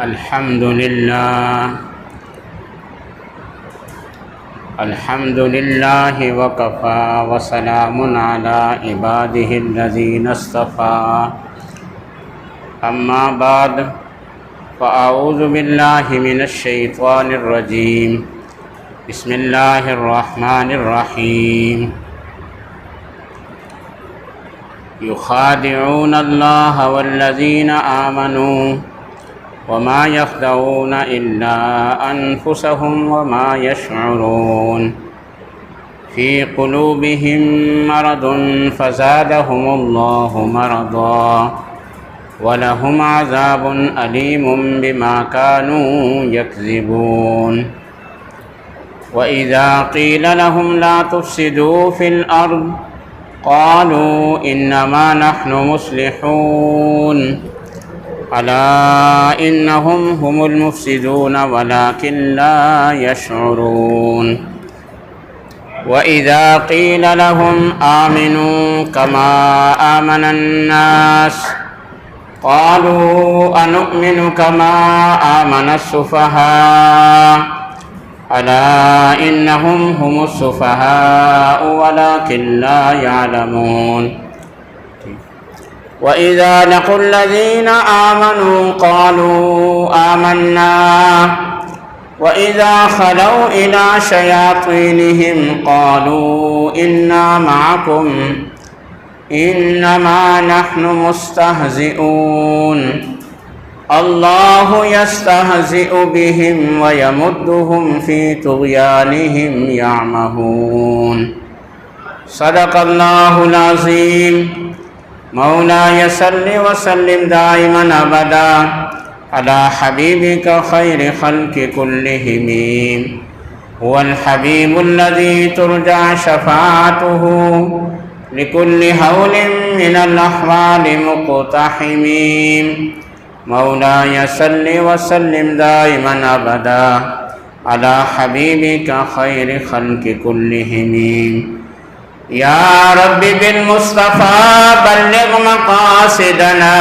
الحمد لله وكفى وسلام على عباده الذين اصطفى أما بعد فأعوذ بالله من الشيطان الرجيم بسم الله الرحمن الرحيم يخادعون الله والذين آمنوا وما يخدعون إلا أنفسهم وما يشعرون في قلوبهم مرض فزادهم الله مرضا ولهم عذاب أليم بما كانوا يكذبون وإذا قيل لهم لا تفسدوا في الأرض قالوا إنما نحن مصلحون ألا إنهم هم المفسدون ولكن لا يشعرون وإذا قيل لهم آمنوا كما آمن الناس قالوا أنؤمن كما آمن السفهاء ألا إنهم هم السفهاء ولكن لا يعلمون وإذا لقوا الذين آمنوا قالوا آمنا وإذا خلوا إلى شياطينهم قالوا إنا معكم إنما نحن مستهزئون الله يستهزئ بهم ويمدهم في طغيانهم يعمهون صدق الله العظيم مولاي صل وسلم دائما أبدا على حبيبك خير خلق كلهم هو الحبيب الذي ترجى شفاعته لكل هول من الأحوال مقتحم مولاي صل وسلم دائما أبدا على حبيبك خير خلق كلهم يا رب بالمصطفى بلغ مقاصدنا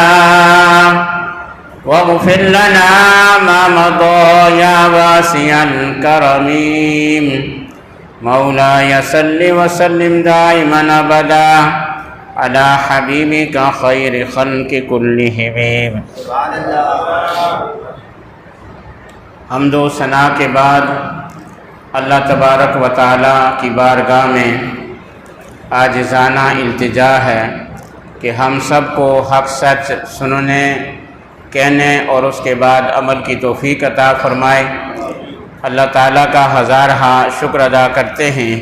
واغفر لنا ما مضى يا واسع الكرم مولاي صل وسلم دائما أبدا على حبيبك خير خلق كلهم حمد و ثنا کے بعد اللہ تبارک و تعالی کی بارگاہ میں عاجزانہ التجا ہے کہ ہم سب کو حق سچ سننے کہنے اور اس کے بعد عمل کی توفیق عطا فرمائے۔ اللہ تعالیٰ کا ہزارہا شکر ادا کرتے ہیں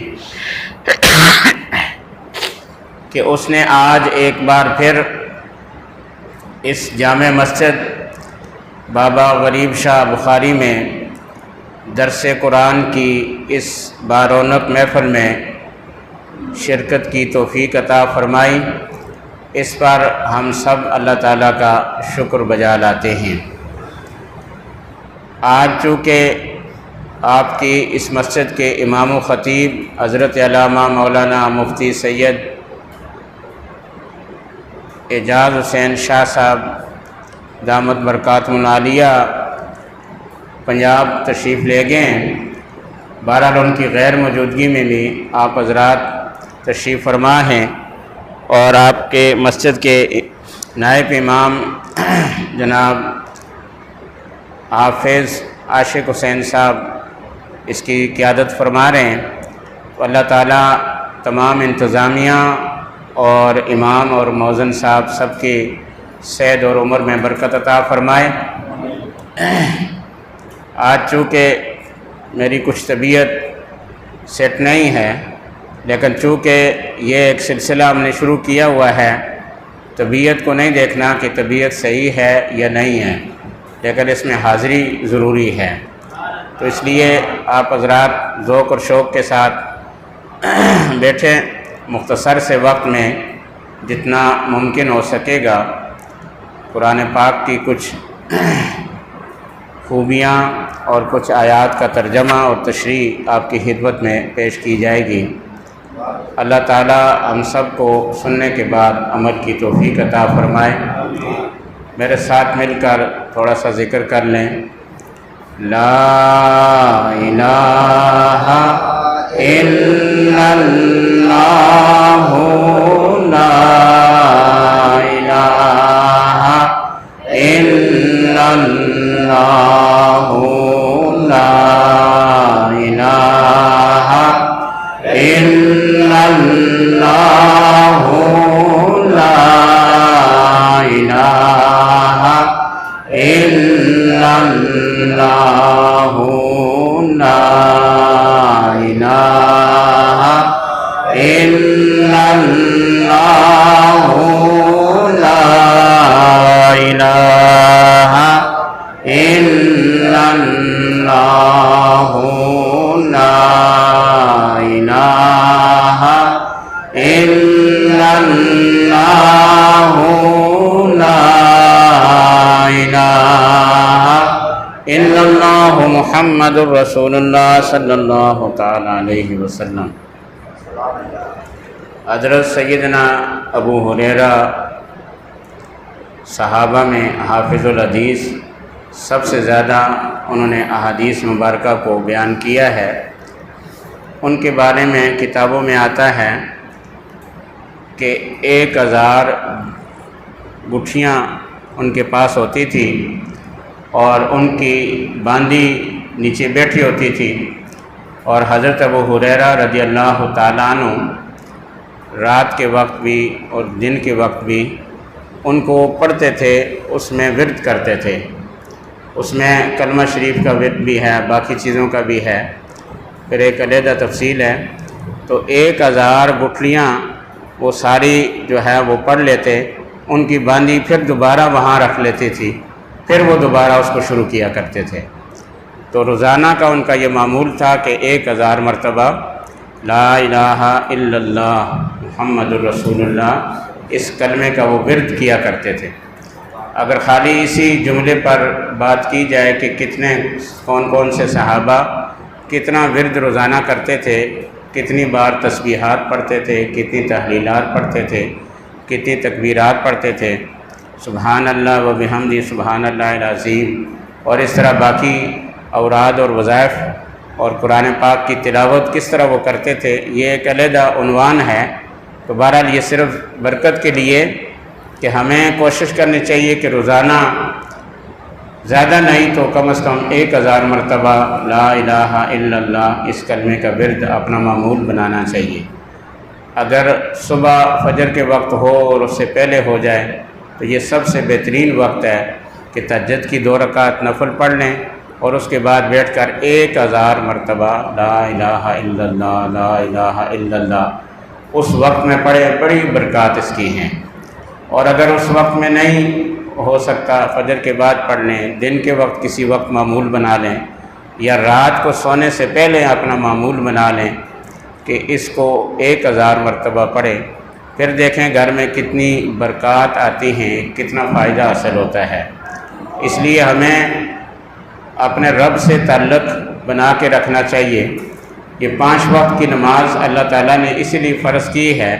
کہ اس نے آج ایک بار پھر اس جامع مسجد بابا غریب شاہ بخاری میں درس قرآن کی اس بارونق محفل میں شرکت کی توفیق عطا فرمائی۔ اس پر ہم سب اللہ تعالیٰ کا شکر بجا لاتے ہیں۔ آج چونکہ آپ کی اس مسجد کے امام و خطیب حضرت علامہ مولانا مفتی سید اعجاز حسین شاہ صاحب دامت برکاتہم العالیہ پنجاب تشریف لے گئے ہیں، بہرحال ان کی غیر موجودگی میں بھی آپ حضرات تشریف فرما ہیں، اور آپ کے مسجد کے نائب امام جناب حافظ عاشق حسین صاحب اس کی قیادت فرما رہے ہیں۔ تو اللہ تعالیٰ تمام انتظامیہ اور امام اور مؤذن صاحب سب کی صحت اور عمر میں برکت عطا فرمائے۔ آج چونکہ میری کچھ طبیعت سیٹ نہیں ہے، لیکن چونکہ یہ ایک سلسلہ ہم نے شروع کیا ہوا ہے، طبیعت کو نہیں دیکھنا کہ طبیعت صحیح ہے یا نہیں ہے، لیکن اس میں حاضری ضروری ہے۔ تو اس لیے آپ حضرات ذوق اور شوق کے ساتھ بیٹھیں، مختصر سے وقت میں جتنا ممکن ہو سکے گا قرآن پاک کی کچھ خوبیاں اور کچھ آیات کا ترجمہ اور تشریح آپ کی خدمت میں پیش کی جائے گی۔ اللہ تعالی ہم سب کو سننے کے بعد عمل کی توفیق عطا فرمائے۔ میرے ساتھ مل کر تھوڑا سا ذکر کر لیں۔ لا الہ الا اللہ، لا الہ الا اللہ، لا الہ الا اللہ، لا الہ الا اللہ، لا الہ الا اللہ، لا الہ الا اللہ، لا الہ الا اللہ، لا الہ الا اللہ محمد الرسول اللہ صلی اللہ تعالی علیہ وسلم۔ حضرت سیدنا ابو ہریرہ صحابہ میں حافظ الحدیث سب سے زیادہ انہوں نے احادیث مبارکہ کو بیان کیا ہے۔ ان کے بارے میں کتابوں میں آتا ہے کہ 1000 گٹھیاں ان کے پاس ہوتی تھی اور ان کی باندی نیچے بیٹھی ہوتی تھی، اور حضرت ابو ہریرہ رضی اللہ تعالیٰ عنہ رات کے وقت بھی اور دن کے وقت بھی ان کو پڑھتے تھے، اس میں ورد کرتے تھے۔ اس میں کلمہ شریف کا ورد بھی ہے، باقی چیزوں کا بھی ہے، پھر ایک علیحدہ تفصیل ہے۔ تو 1000 گٹھلیاں وہ ساری جو ہے وہ پڑھ لیتے، ان کی باندی پھر دوبارہ وہاں رکھ لیتی تھی، پھر وہ دوبارہ اس کو شروع کیا کرتے تھے۔ تو روزانہ کا ان کا یہ معمول تھا کہ 1000 مرتبہ لا الہ الا اللہ محمد الرسول اللہ اس کلمے کا وہ ورد کیا کرتے تھے۔ اگر خالی اسی جملے پر بات کی جائے کہ کون کون سے صحابہ کتنا ورد روزانہ کرتے تھے، کتنی بار تسبیحات پڑھتے تھے، کتنی تحلیلات پڑھتے تھے، کتنی تکبیرات پڑھتے تھے، سبحان اللہ و بحمدہ سبحان اللہ العظیم، اور اس طرح باقی اوراد اور وظائف اور قرآن پاک کی تلاوت کس طرح وہ کرتے تھے، یہ ایک علیحدہ عنوان ہے۔ تو بہرحال یہ صرف برکت کے لیے کہ ہمیں کوشش کرنی چاہیے کہ روزانہ زیادہ نہیں تو کم از کم 1000 مرتبہ لا الہ الا اللہ اس کلمے کا ورد اپنا معمول بنانا چاہیے۔ اگر صبح فجر کے وقت ہو اور اس سے پہلے ہو جائے تو یہ سب سے بہترین وقت ہے کہ تہجد کی 2 رکعت نفل پڑھ لیں اور اس کے بعد بیٹھ کر 1000 مرتبہ لا الہ الا اللہ، لا الہ الا اللہ اس وقت میں پڑھے، بڑی برکات اس کی ہیں۔ اور اگر اس وقت میں نہیں ہو سکتا فجر کے بعد پڑھ لیں، دن کے وقت کسی وقت معمول بنا لیں، یا رات کو سونے سے پہلے اپنا معمول بنا لیں کہ اس کو 1000 مرتبہ پڑھیں، پھر دیکھیں گھر میں کتنی برکات آتی ہیں، کتنا فائدہ حاصل ہوتا ہے۔ اس لیے ہمیں اپنے رب سے تعلق بنا کے رکھنا چاہیے۔ یہ 5 وقت کی نماز اللہ تعالیٰ نے اسی لیے فرض کی ہے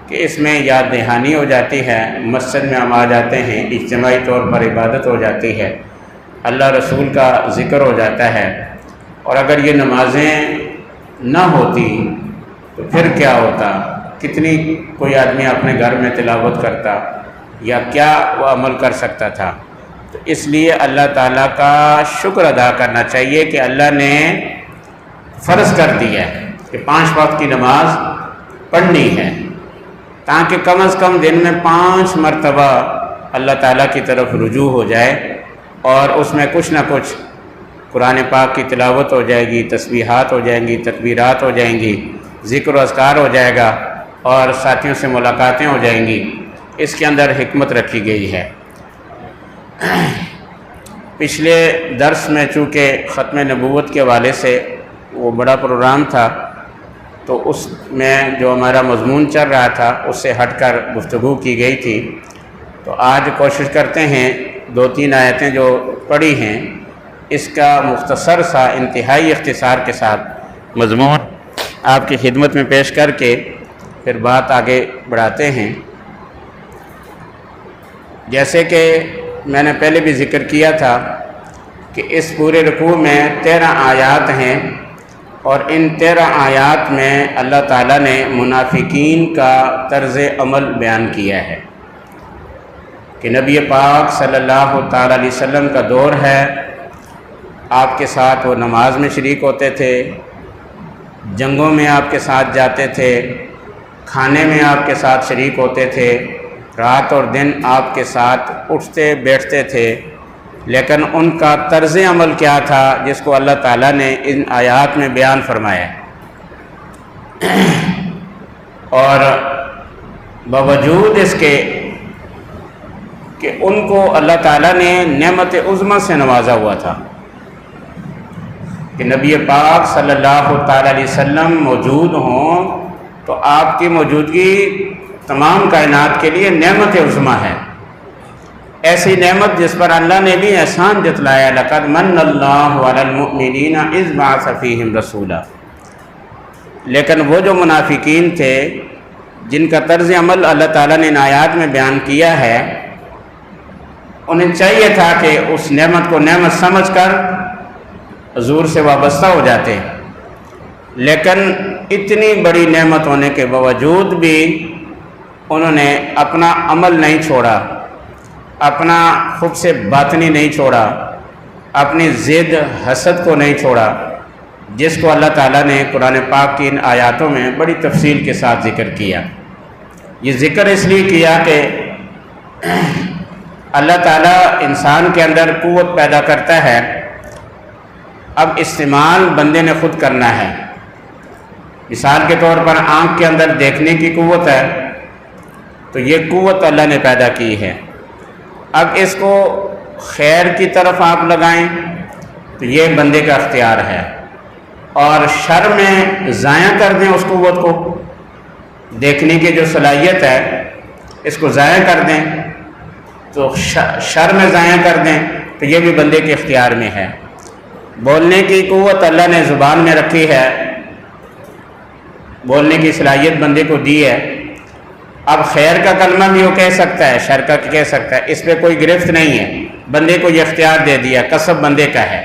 کہ اس میں یاد دہانی ہو جاتی ہے، مسجد میں ہم آ جاتے ہیں، اجتماعی طور پر عبادت ہو جاتی ہے، اللہ رسول کا ذکر ہو جاتا ہے۔ اور اگر یہ نمازیں نہ ہوتی تو پھر کیا ہوتا؟ کتنی کوئی آدمی اپنے گھر میں تلاوت کرتا یا کیا وہ عمل کر سکتا تھا؟ تو اس لیے اللہ تعالیٰ کا شکر ادا کرنا چاہیے کہ اللہ نے فرض کر دیا ہے کہ 5 وقت کی نماز پڑھنی ہے، تاکہ کم از کم دن میں 5 مرتبہ اللہ تعالیٰ کی طرف رجوع ہو جائے، اور اس میں کچھ نہ کچھ قرآن پاک کی تلاوت ہو جائے گی، تسبیحات ہو جائیں گی، تکبیرات ہو جائیں گی، ذکر و اذکار ہو جائے گا، اور ساتھیوں سے ملاقاتیں ہو جائیں گی۔ اس کے اندر حکمت رکھی گئی ہے۔ پچھلے درس میں چونکہ ختم نبوت کے حوالے سے وہ بڑا پروگرام تھا، تو اس میں جو ہمارا مضمون چل رہا تھا اس سے ہٹ کر گفتگو کی گئی تھی۔ تو آج کوشش کرتے ہیں 2-3 آیتیں جو پڑھی ہیں اس کا مختصر سا انتہائی اختصار کے ساتھ مضمون آپ کی خدمت میں پیش کر کے پھر بات آگے بڑھاتے ہیں۔ جیسے کہ میں نے پہلے بھی ذکر کیا تھا کہ اس پورے رکوع میں 13 آیات ہیں، اور ان 13 آیات میں اللہ تعالیٰ نے منافقین کا طرز عمل بیان کیا ہے کہ نبی پاک صلی اللہ تعالیٰ علیہ وسلم کا دور ہے، آپ کے ساتھ وہ نماز میں شریک ہوتے تھے، جنگوں میں آپ کے ساتھ جاتے تھے، کھانے میں آپ کے ساتھ شریک ہوتے تھے، رات اور دن آپ کے ساتھ اٹھتے بیٹھتے تھے، لیکن ان کا طرز عمل کیا تھا جس کو اللہ تعالیٰ نے ان آیات میں بیان فرمایا ہے۔ اور باوجود اس کے کہ ان کو اللہ تعالیٰ نے نعمت عظمیٰ سے نوازا ہوا تھا کہ نبی پاک صلی اللہ تعالیٰ علیہ وسلم موجود ہوں تو آپ کی موجودگی تمام کائنات کے لیے نعمت عظمیٰ ہے، ایسی نعمت جس پر اللہ نے بھی احسان جتلایا، لقد من اللہ علی المؤمنین اذ بعث فیہم رسولا۔ لیکن وہ جو منافقین تھے جن کا طرز عمل اللہ تعالیٰ نے ان آیات میں بیان کیا ہے، انہیں چاہیے تھا کہ اس نعمت کو نعمت سمجھ کر حضور سے وابستہ ہو جاتے، لیکن اتنی بڑی نعمت ہونے کے باوجود بھی انہوں نے اپنا عمل نہیں چھوڑا، اپنا خود سے باطنی نہیں چھوڑا، اپنی ضد حسد کو نہیں چھوڑا، جس کو اللہ تعالیٰ نے قرآن پاک کی ان آیاتوں میں بڑی تفصیل کے ساتھ ذکر کیا۔ یہ ذکر اس لیے کیا کہ اللہ تعالیٰ انسان کے اندر قوت پیدا کرتا ہے، اب استعمال بندے نے خود کرنا ہے۔ مثال کے طور پر آنکھ کے اندر دیکھنے کی قوت ہے، تو یہ قوت اللہ نے پیدا کی ہے، اب اس کو خیر کی طرف آپ لگائیں تو یہ بندے کا اختیار ہے، اور شر میں ضائع کر دیں اس قوت کو، دیکھنے کی جو صلاحیت ہے اس کو ضائع کر دیں تو شر میں ضائع کر دیں تو یہ بھی بندے کے اختیار میں ہے۔ بولنے کی قوت اللہ نے زبان میں رکھی ہے، بولنے کی صلاحیت بندے کو دی ہے، اب خیر کا کلمہ بھی وہ کہہ سکتا ہے، شر کا کہہ سکتا ہے، اس پہ کوئی گرفت نہیں ہے، بندے کو یہ اختیار دے دیا، کسب بندے کا ہے۔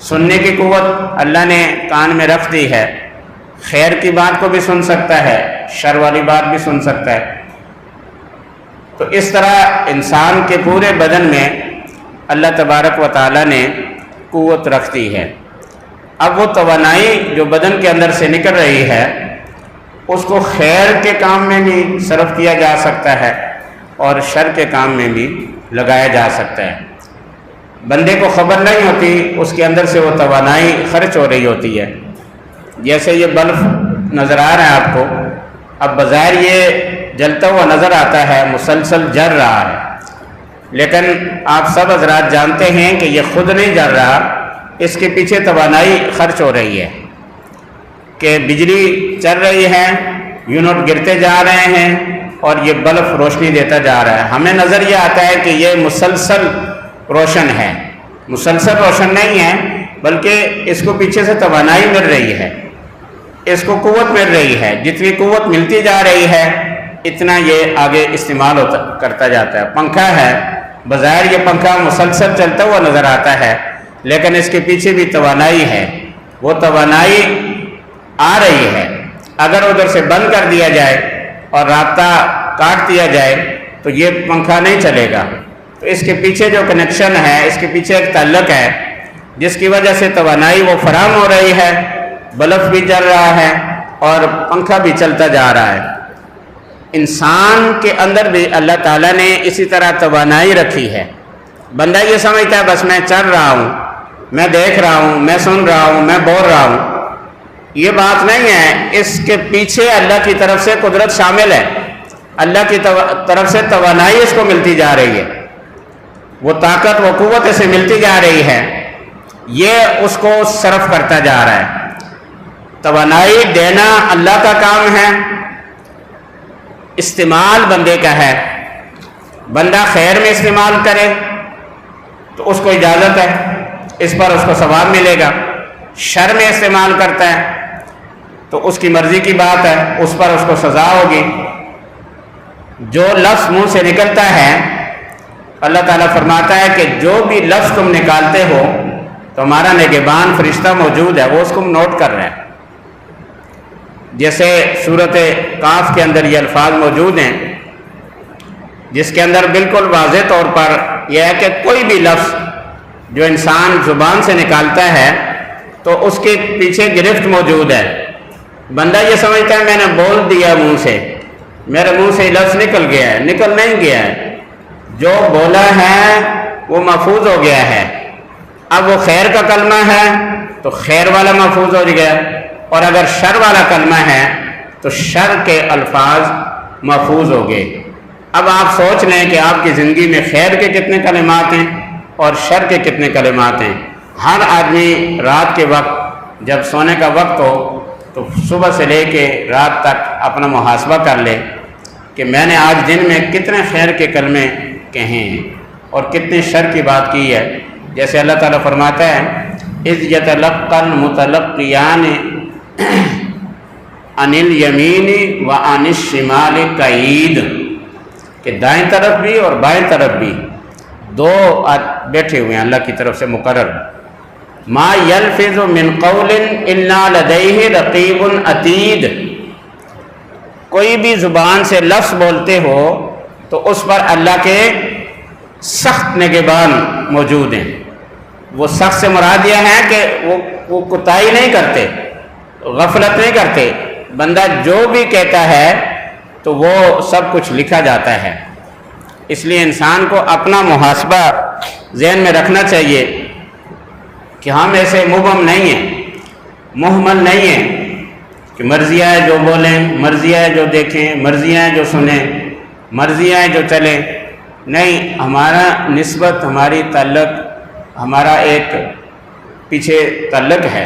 سننے کی قوت اللہ نے کان میں رکھ دی ہے، خیر کی بات کو بھی سن سکتا ہے، شر والی بات بھی سن سکتا ہے۔ تو اس طرح انسان کے پورے بدن میں اللہ تبارک و تعالیٰ نے قوت رکھ دی ہے۔ اب وہ توانائی جو بدن کے اندر سے نکل رہی ہے اس کو خیر کے کام میں بھی صرف کیا جا سکتا ہے اور شر کے کام میں بھی لگایا جا سکتا ہے۔ بندے کو خبر نہیں ہوتی اس کے اندر سے وہ توانائی خرچ ہو رہی ہوتی ہے۔ جیسے یہ بلب نظر آ رہا ہے آپ کو، اب بظاہر یہ جلتا ہوا نظر آتا ہے، مسلسل جل رہا ہے، لیکن آپ سب حضرات جانتے ہیں کہ یہ خود نہیں جل رہا، اس کے پیچھے توانائی خرچ ہو رہی ہے کہ بجلی چل رہی ہے، یونٹ گرتے جا رہے ہیں اور یہ بلب روشنی دیتا جا رہا ہے۔ ہمیں نظر یہ آتا ہے کہ یہ مسلسل روشن ہے، مسلسل روشن نہیں ہے، بلکہ اس کو پیچھے سے توانائی مل رہی ہے، اس کو قوت مل رہی ہے، جتنی قوت ملتی جا رہی ہے اتنا یہ آگے استعمال کرتا جاتا ہے۔ پنکھا ہے، بظاہر یہ پنکھا مسلسل چلتا ہوا نظر آتا ہے، لیکن اس کے پیچھے بھی توانائی ہے، وہ توانائی آ رہی ہے، اگر ادھر سے بند کر دیا جائے اور رابطہ کاٹ دیا جائے تو یہ پنکھا نہیں چلے گا۔ تو اس کے پیچھے جو کنیکشن ہے، اس کے پیچھے ایک تعلق ہے جس کی وجہ سے توانائی وہ فراہم ہو رہی ہے، بلب بھی جل رہا ہے اور پنکھا بھی چلتا جا رہا ہے۔ انسان کے اندر بھی اللہ تعالیٰ نے اسی طرح توانائی رکھی ہے۔ بندہ یہ سمجھتا ہے بس میں چل رہا ہوں، میں دیکھ رہا ہوں، میں سن رہا ہوں، میں بول رہا ہوں، یہ بات نہیں ہے۔ اس کے پیچھے اللہ کی طرف سے قدرت شامل ہے، اللہ کی طرف سے توانائی اس کو ملتی جا رہی ہے، وہ طاقت وہ قوت اسے ملتی جا رہی ہے، یہ اس کو صرف کرتا جا رہا ہے۔ توانائی دینا اللہ کا کام ہے، استعمال بندے کا ہے۔ بندہ خیر میں استعمال کرے تو اس کو اجازت ہے، اس پر اس کو ثواب ملے گا، شر میں استعمال کرتا ہے تو اس کی مرضی کی بات ہے، اس پر اس کو سزا ہوگی۔ جو لفظ منہ سے نکلتا ہے اللہ تعالیٰ فرماتا ہے کہ جو بھی لفظ تم نکالتے ہو تو ہمارا نگہبان فرشتہ موجود ہے، وہ اس کو نوٹ کر رہا ہے۔ جیسے سورۃ کاف کے اندر یہ الفاظ موجود ہیں جس کے اندر بالکل واضح طور پر یہ ہے کہ کوئی بھی لفظ جو انسان زبان سے نکالتا ہے تو اس کے پیچھے گرفت موجود ہے۔ بندہ یہ سمجھتا ہے میں نے بول دیا منہ سے، میرے منہ سے لفظ نکل گیا ہے، نکل نہیں گیا ہے، جو بولا ہے وہ محفوظ ہو گیا ہے۔ اب وہ خیر کا کلمہ ہے تو خیر والا محفوظ ہو گیا، اور اگر شر والا کلمہ ہے تو شر کے الفاظ محفوظ ہو گئے۔ اب آپ سوچ لیں کہ آپ کی زندگی میں خیر کے کتنے کلمات ہیں اور شر کے کتنے کلمات ہیں۔ ہر آدمی رات کے وقت جب سونے کا وقت ہو تو صبح سے لے کے رات تک اپنا محاسبہ کر لے کہ میں نے آج دن میں کتنے خیر کے کلمے کہے ہیں اور کتنے شر کی بات کی ہے۔ جیسے اللہ تعالیٰ فرماتا ہے اذ یتلقی المتلقیان عن الیمین و عن الشمال قعید، کہ دائیں طرف بھی اور بائیں طرف بھی دو بیٹھے ہوئے ہیں اللہ کی طرف سے مقرر۔ ما یلفظ من قول الا لدیہ رقیب عتید، کوئی بھی زبان سے لفظ بولتے ہو تو اس پر اللہ کے سخت نگہبان موجود ہیں۔ وہ سخت سے مراد یہ ہے کہ وہ کوتاہی نہیں کرتے، غفلت نہیں کرتے، بندہ جو بھی کہتا ہے تو وہ سب کچھ لکھا جاتا ہے۔ اس لیے انسان کو اپنا محاسبہ ذہن میں رکھنا چاہیے کہ ہم ایسے مبہم نہیں ہیں، مہمل نہیں ہیں کہ مرضی ہے جو بولیں، مرضی ہے جو دیکھیں، مرضی ہے جو سنیں، مرضی ہے جو چلیں۔ نہیں، ہمارا نسبت، ہماری تعلق، ہمارا ایک پیچھے تعلق ہے۔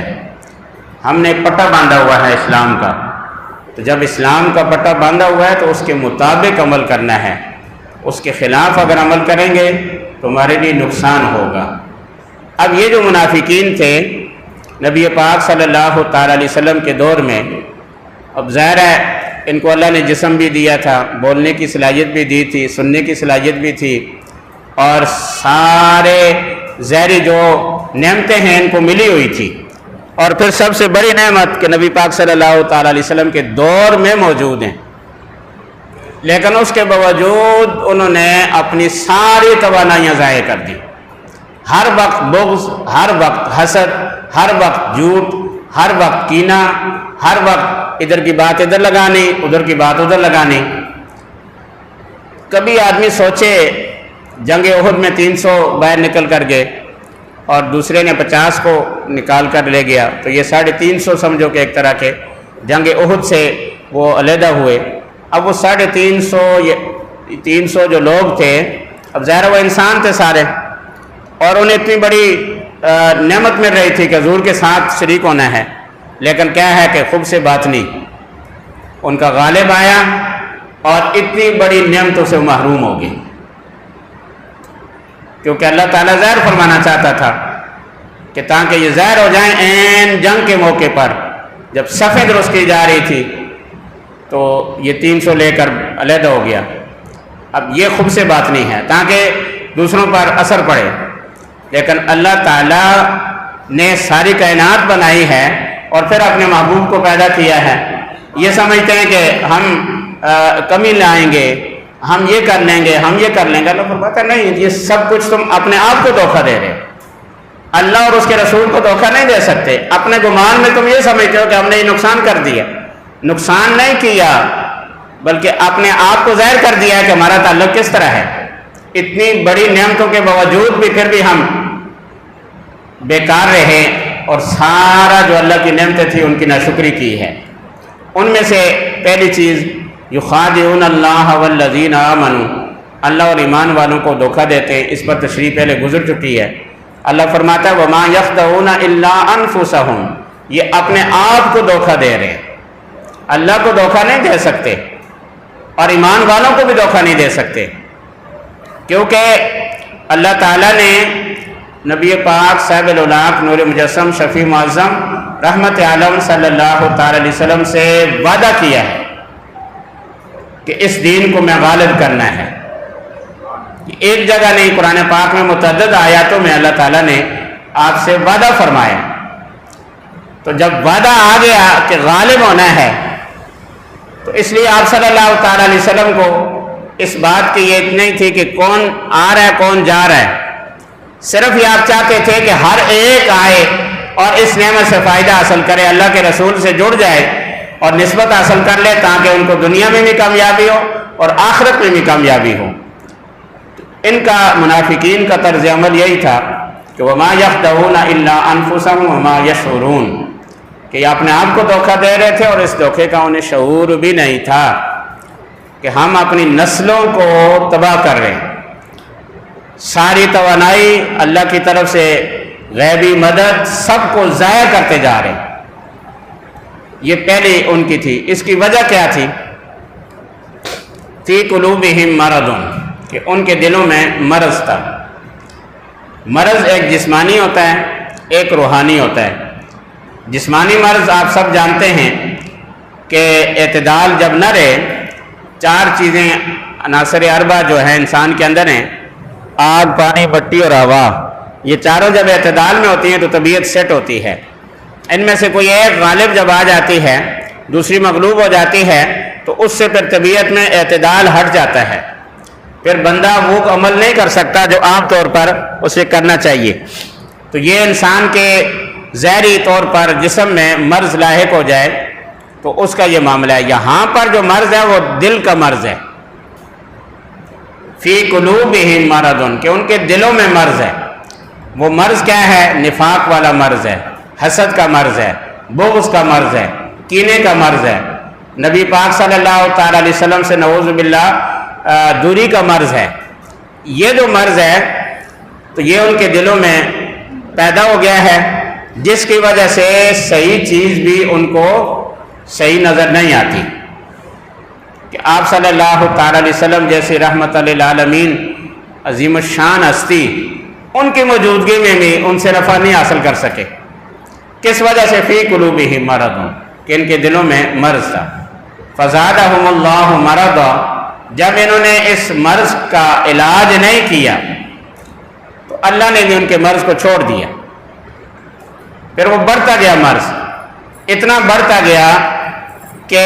ہم نے پٹا باندھا ہوا ہے اسلام کا، تو جب اسلام کا پٹا باندھا ہوا ہے تو اس کے مطابق عمل کرنا ہے۔ اس کے خلاف اگر عمل کریں گے تو ہمارے لیے نقصان ہوگا۔ اب یہ جو منافقین تھے نبی پاک صلی اللہ تعالیٰ علیہ وسلم کے دور میں، اب ظاہر ہے ان کو اللہ نے جسم بھی دیا تھا، بولنے کی صلاحیت بھی دی تھی، سننے کی صلاحیت بھی تھی، اور سارے ظاہری جو نعمتیں ہیں ان کو ملی ہوئی تھی، اور پھر سب سے بڑی نعمت کہ نبی پاک صلی اللہ تعالیٰ علیہ وسلم کے دور میں موجود ہیں، لیکن اس کے باوجود انہوں نے اپنی ساری توانائیاں ضائع کر دی۔ ہر وقت بغض، ہر وقت حسد، ہر وقت جھوٹ، ہر وقت کینہ، ہر وقت ادھر کی بات ادھر لگانی، ادھر کی بات ادھر لگانی۔ کبھی آدمی سوچے جنگ احد میں 300 باہر نکل کر گئے اور دوسرے نے 50 کو نکال کر لے گیا، تو یہ 350 سمجھو کہ ایک طرح کے جنگ احد سے وہ علیحدہ ہوئے۔ اب وہ 350 جو لوگ تھے، اب ظاہر وہ انسان تھے سارے، اور انہیں اتنی بڑی نعمت مل رہی تھی کہ حضور کے ساتھ شریک ہونا ہے، لیکن کیا ہے کہ خوب سے بات نہیں، ان کا غالب آیا اور اتنی بڑی نعمتوں سے محروم ہو گئی، کیونکہ اللہ تعالیٰ ظاہر فرمانا چاہتا تھا کہ تاکہ یہ ظاہر ہو جائیں عین جنگ کے موقع پر جب صفیں درست کی جا رہی تھی تو یہ 300 لے کر علیحدہ ہو گیا۔ اب یہ خوب سے بات نہیں ہے تاکہ دوسروں پر اثر پڑے، لیکن اللہ تعالیٰ نے ساری کائنات بنائی ہے اور پھر اپنے محبوب کو پیدا کیا ہے۔ یہ سمجھتے ہیں کہ ہم کمی لائیں گے، ہم یہ کر لیں گے، ہم یہ کر لیں گے۔ اللہ فرماتا ہے نہیں، یہ سب کچھ تم اپنے آپ کو دھوکہ دے رہے، اللہ اور اس کے رسول کو دھوکہ نہیں دے سکتے۔ اپنے گمان میں تم یہ سمجھتے ہو کہ ہم نے یہ نقصان کر دیا، نقصان نہیں کیا بلکہ اپنے آپ کو ظاہر کر دیا ہے کہ ہمارا تعلق کس طرح ہے۔ اتنی بڑی نعمتوں کے باوجود بھی پھر بھی ہم بیکار رہے اور سارا جو اللہ کی نعمتیں تھی ان کی ناشکری کی ہے۔ ان میں سے پہلی چیز یخادعون اللہ والذین آمنوا، اللہ اور ایمان والوں کو دھوکہ دیتے ہیں۔ اس پر تشریح پہلے گزر چکی ہے۔ اللہ فرماتا ہے وما یخدعون الا انفسہم، یہ اپنے آپ کو دھوکہ دے رہے ہیں، اللہ کو دھوکہ نہیں دے سکتے اور ایمان والوں کو بھی دھوکہ نہیں دے سکتے، کیونکہ اللہ تعالیٰ نے نبی پاک صاحب الاولاق نور مجسم شفیع معظم رحمت عالم صلی اللہ تعالی علیہ وسلم سے وعدہ کیا ہے کہ اس دین کو میں غالب کرنا ہے۔ ایک جگہ نہیں، قرآن پاک میں متعدد آیاتوں میں اللہ تعالیٰ نے آپ سے وعدہ فرمایا۔ تو جب وعدہ آ گیا کہ غالب ہونا ہے، تو اس لیے آپ صلی اللہ تعالیٰ علیہ وسلم کو اس بات کی یہ نہیں تھی کہ کون آ رہا ہے کون جا رہا ہے، صرف یہ آپ چاہتے تھے کہ ہر ایک آئے اور اس نعمت سے فائدہ حاصل کرے، اللہ کے رسول سے جڑ جائے اور نسبت حاصل کر لے، تاکہ ان کو دنیا میں بھی کامیابی ہو اور آخرت میں بھی کامیابی ہو۔ ان کا منافقین کا طرز عمل یہی تھا کہ وَمَا يَخْدَعُونَ إِلَّا أَنفُسَهُمْ وَمَا يَشْعُرُونَ، کہ یہ اپنے آپ کو دھوکہ دے رہے تھے اور اس دھوکے کا انہیں شعور بھی نہیں تھا کہ ہم اپنی نسلوں کو تباہ کر رہے ہیں۔ ساری توانائی اللہ کی طرف سے غیبی مدد سب کو ضائع کرتے جا رہے ہیں۔ یہ پہلی ان کی تھی۔ اس کی وجہ کیا تھی؟ فی قلوبہم مرض، کہ ان کے دلوں میں مرض تھا۔ مرض ایک جسمانی ہوتا ہے، ایک روحانی ہوتا ہے۔ جسمانی مرض آپ سب جانتے ہیں کہ اعتدال جب نہ رہے، چار چیزیں عناصر اربعہ جو ہیں انسان کے اندر ہیں، آگ، پانی، مٹی اور ہوا، یہ چاروں جب اعتدال میں ہوتی ہیں تو طبیعت سیٹ ہوتی ہے۔ ان میں سے کوئی ایک غالب جب آ جاتی ہے، دوسری مغلوب ہو جاتی ہے، تو اس سے پھر طبیعت میں اعتدال ہٹ جاتا ہے، پھر بندہ وہ عمل نہیں کر سکتا جو عام طور پر اسے کرنا چاہیے۔ تو یہ انسان کے ظاہری طور پر جسم میں مرض لاحق ہو جائے تو اس کا یہ معاملہ ہے۔ یہاں پر جو مرض ہے وہ دل کا مرض ہے، فی قلوبہم مرض، کہ ان کے دلوں میں مرض ہے۔ وہ مرض کیا ہے؟ نفاق والا مرض ہے، حسد کا مرض ہے، بغض کا مرض ہے، کینے کا مرض ہے، نبی پاک صلی اللہ تعالیٰ علیہ وسلم سے نعوذ باللہ دوری کا مرض ہے۔ یہ جو مرض ہے تو یہ ان کے دلوں میں پیدا ہو گیا ہے، جس کی وجہ سے صحیح چیز بھی ان کو صحیح نظر نہیں آتی۔ کہ آپ صلی اللہ تعالیٰ علیہ وسلم جیسے رحمت للعالمین عظیم الشان ہستی، ان کی موجودگی میں بھی ان سے نفع نہیں حاصل کر سکے۔ کس وجہ سے؟ فی قلوبہم مرض، کہ ان کے دلوں میں مرض تھا۔ فزادہم اللہ مرضا، جب انہوں نے اس مرض کا علاج نہیں کیا تو اللہ نے بھی ان کے مرض کو چھوڑ دیا۔ پھر وہ بڑھتا گیا، مرض اتنا بڑھتا گیا کہ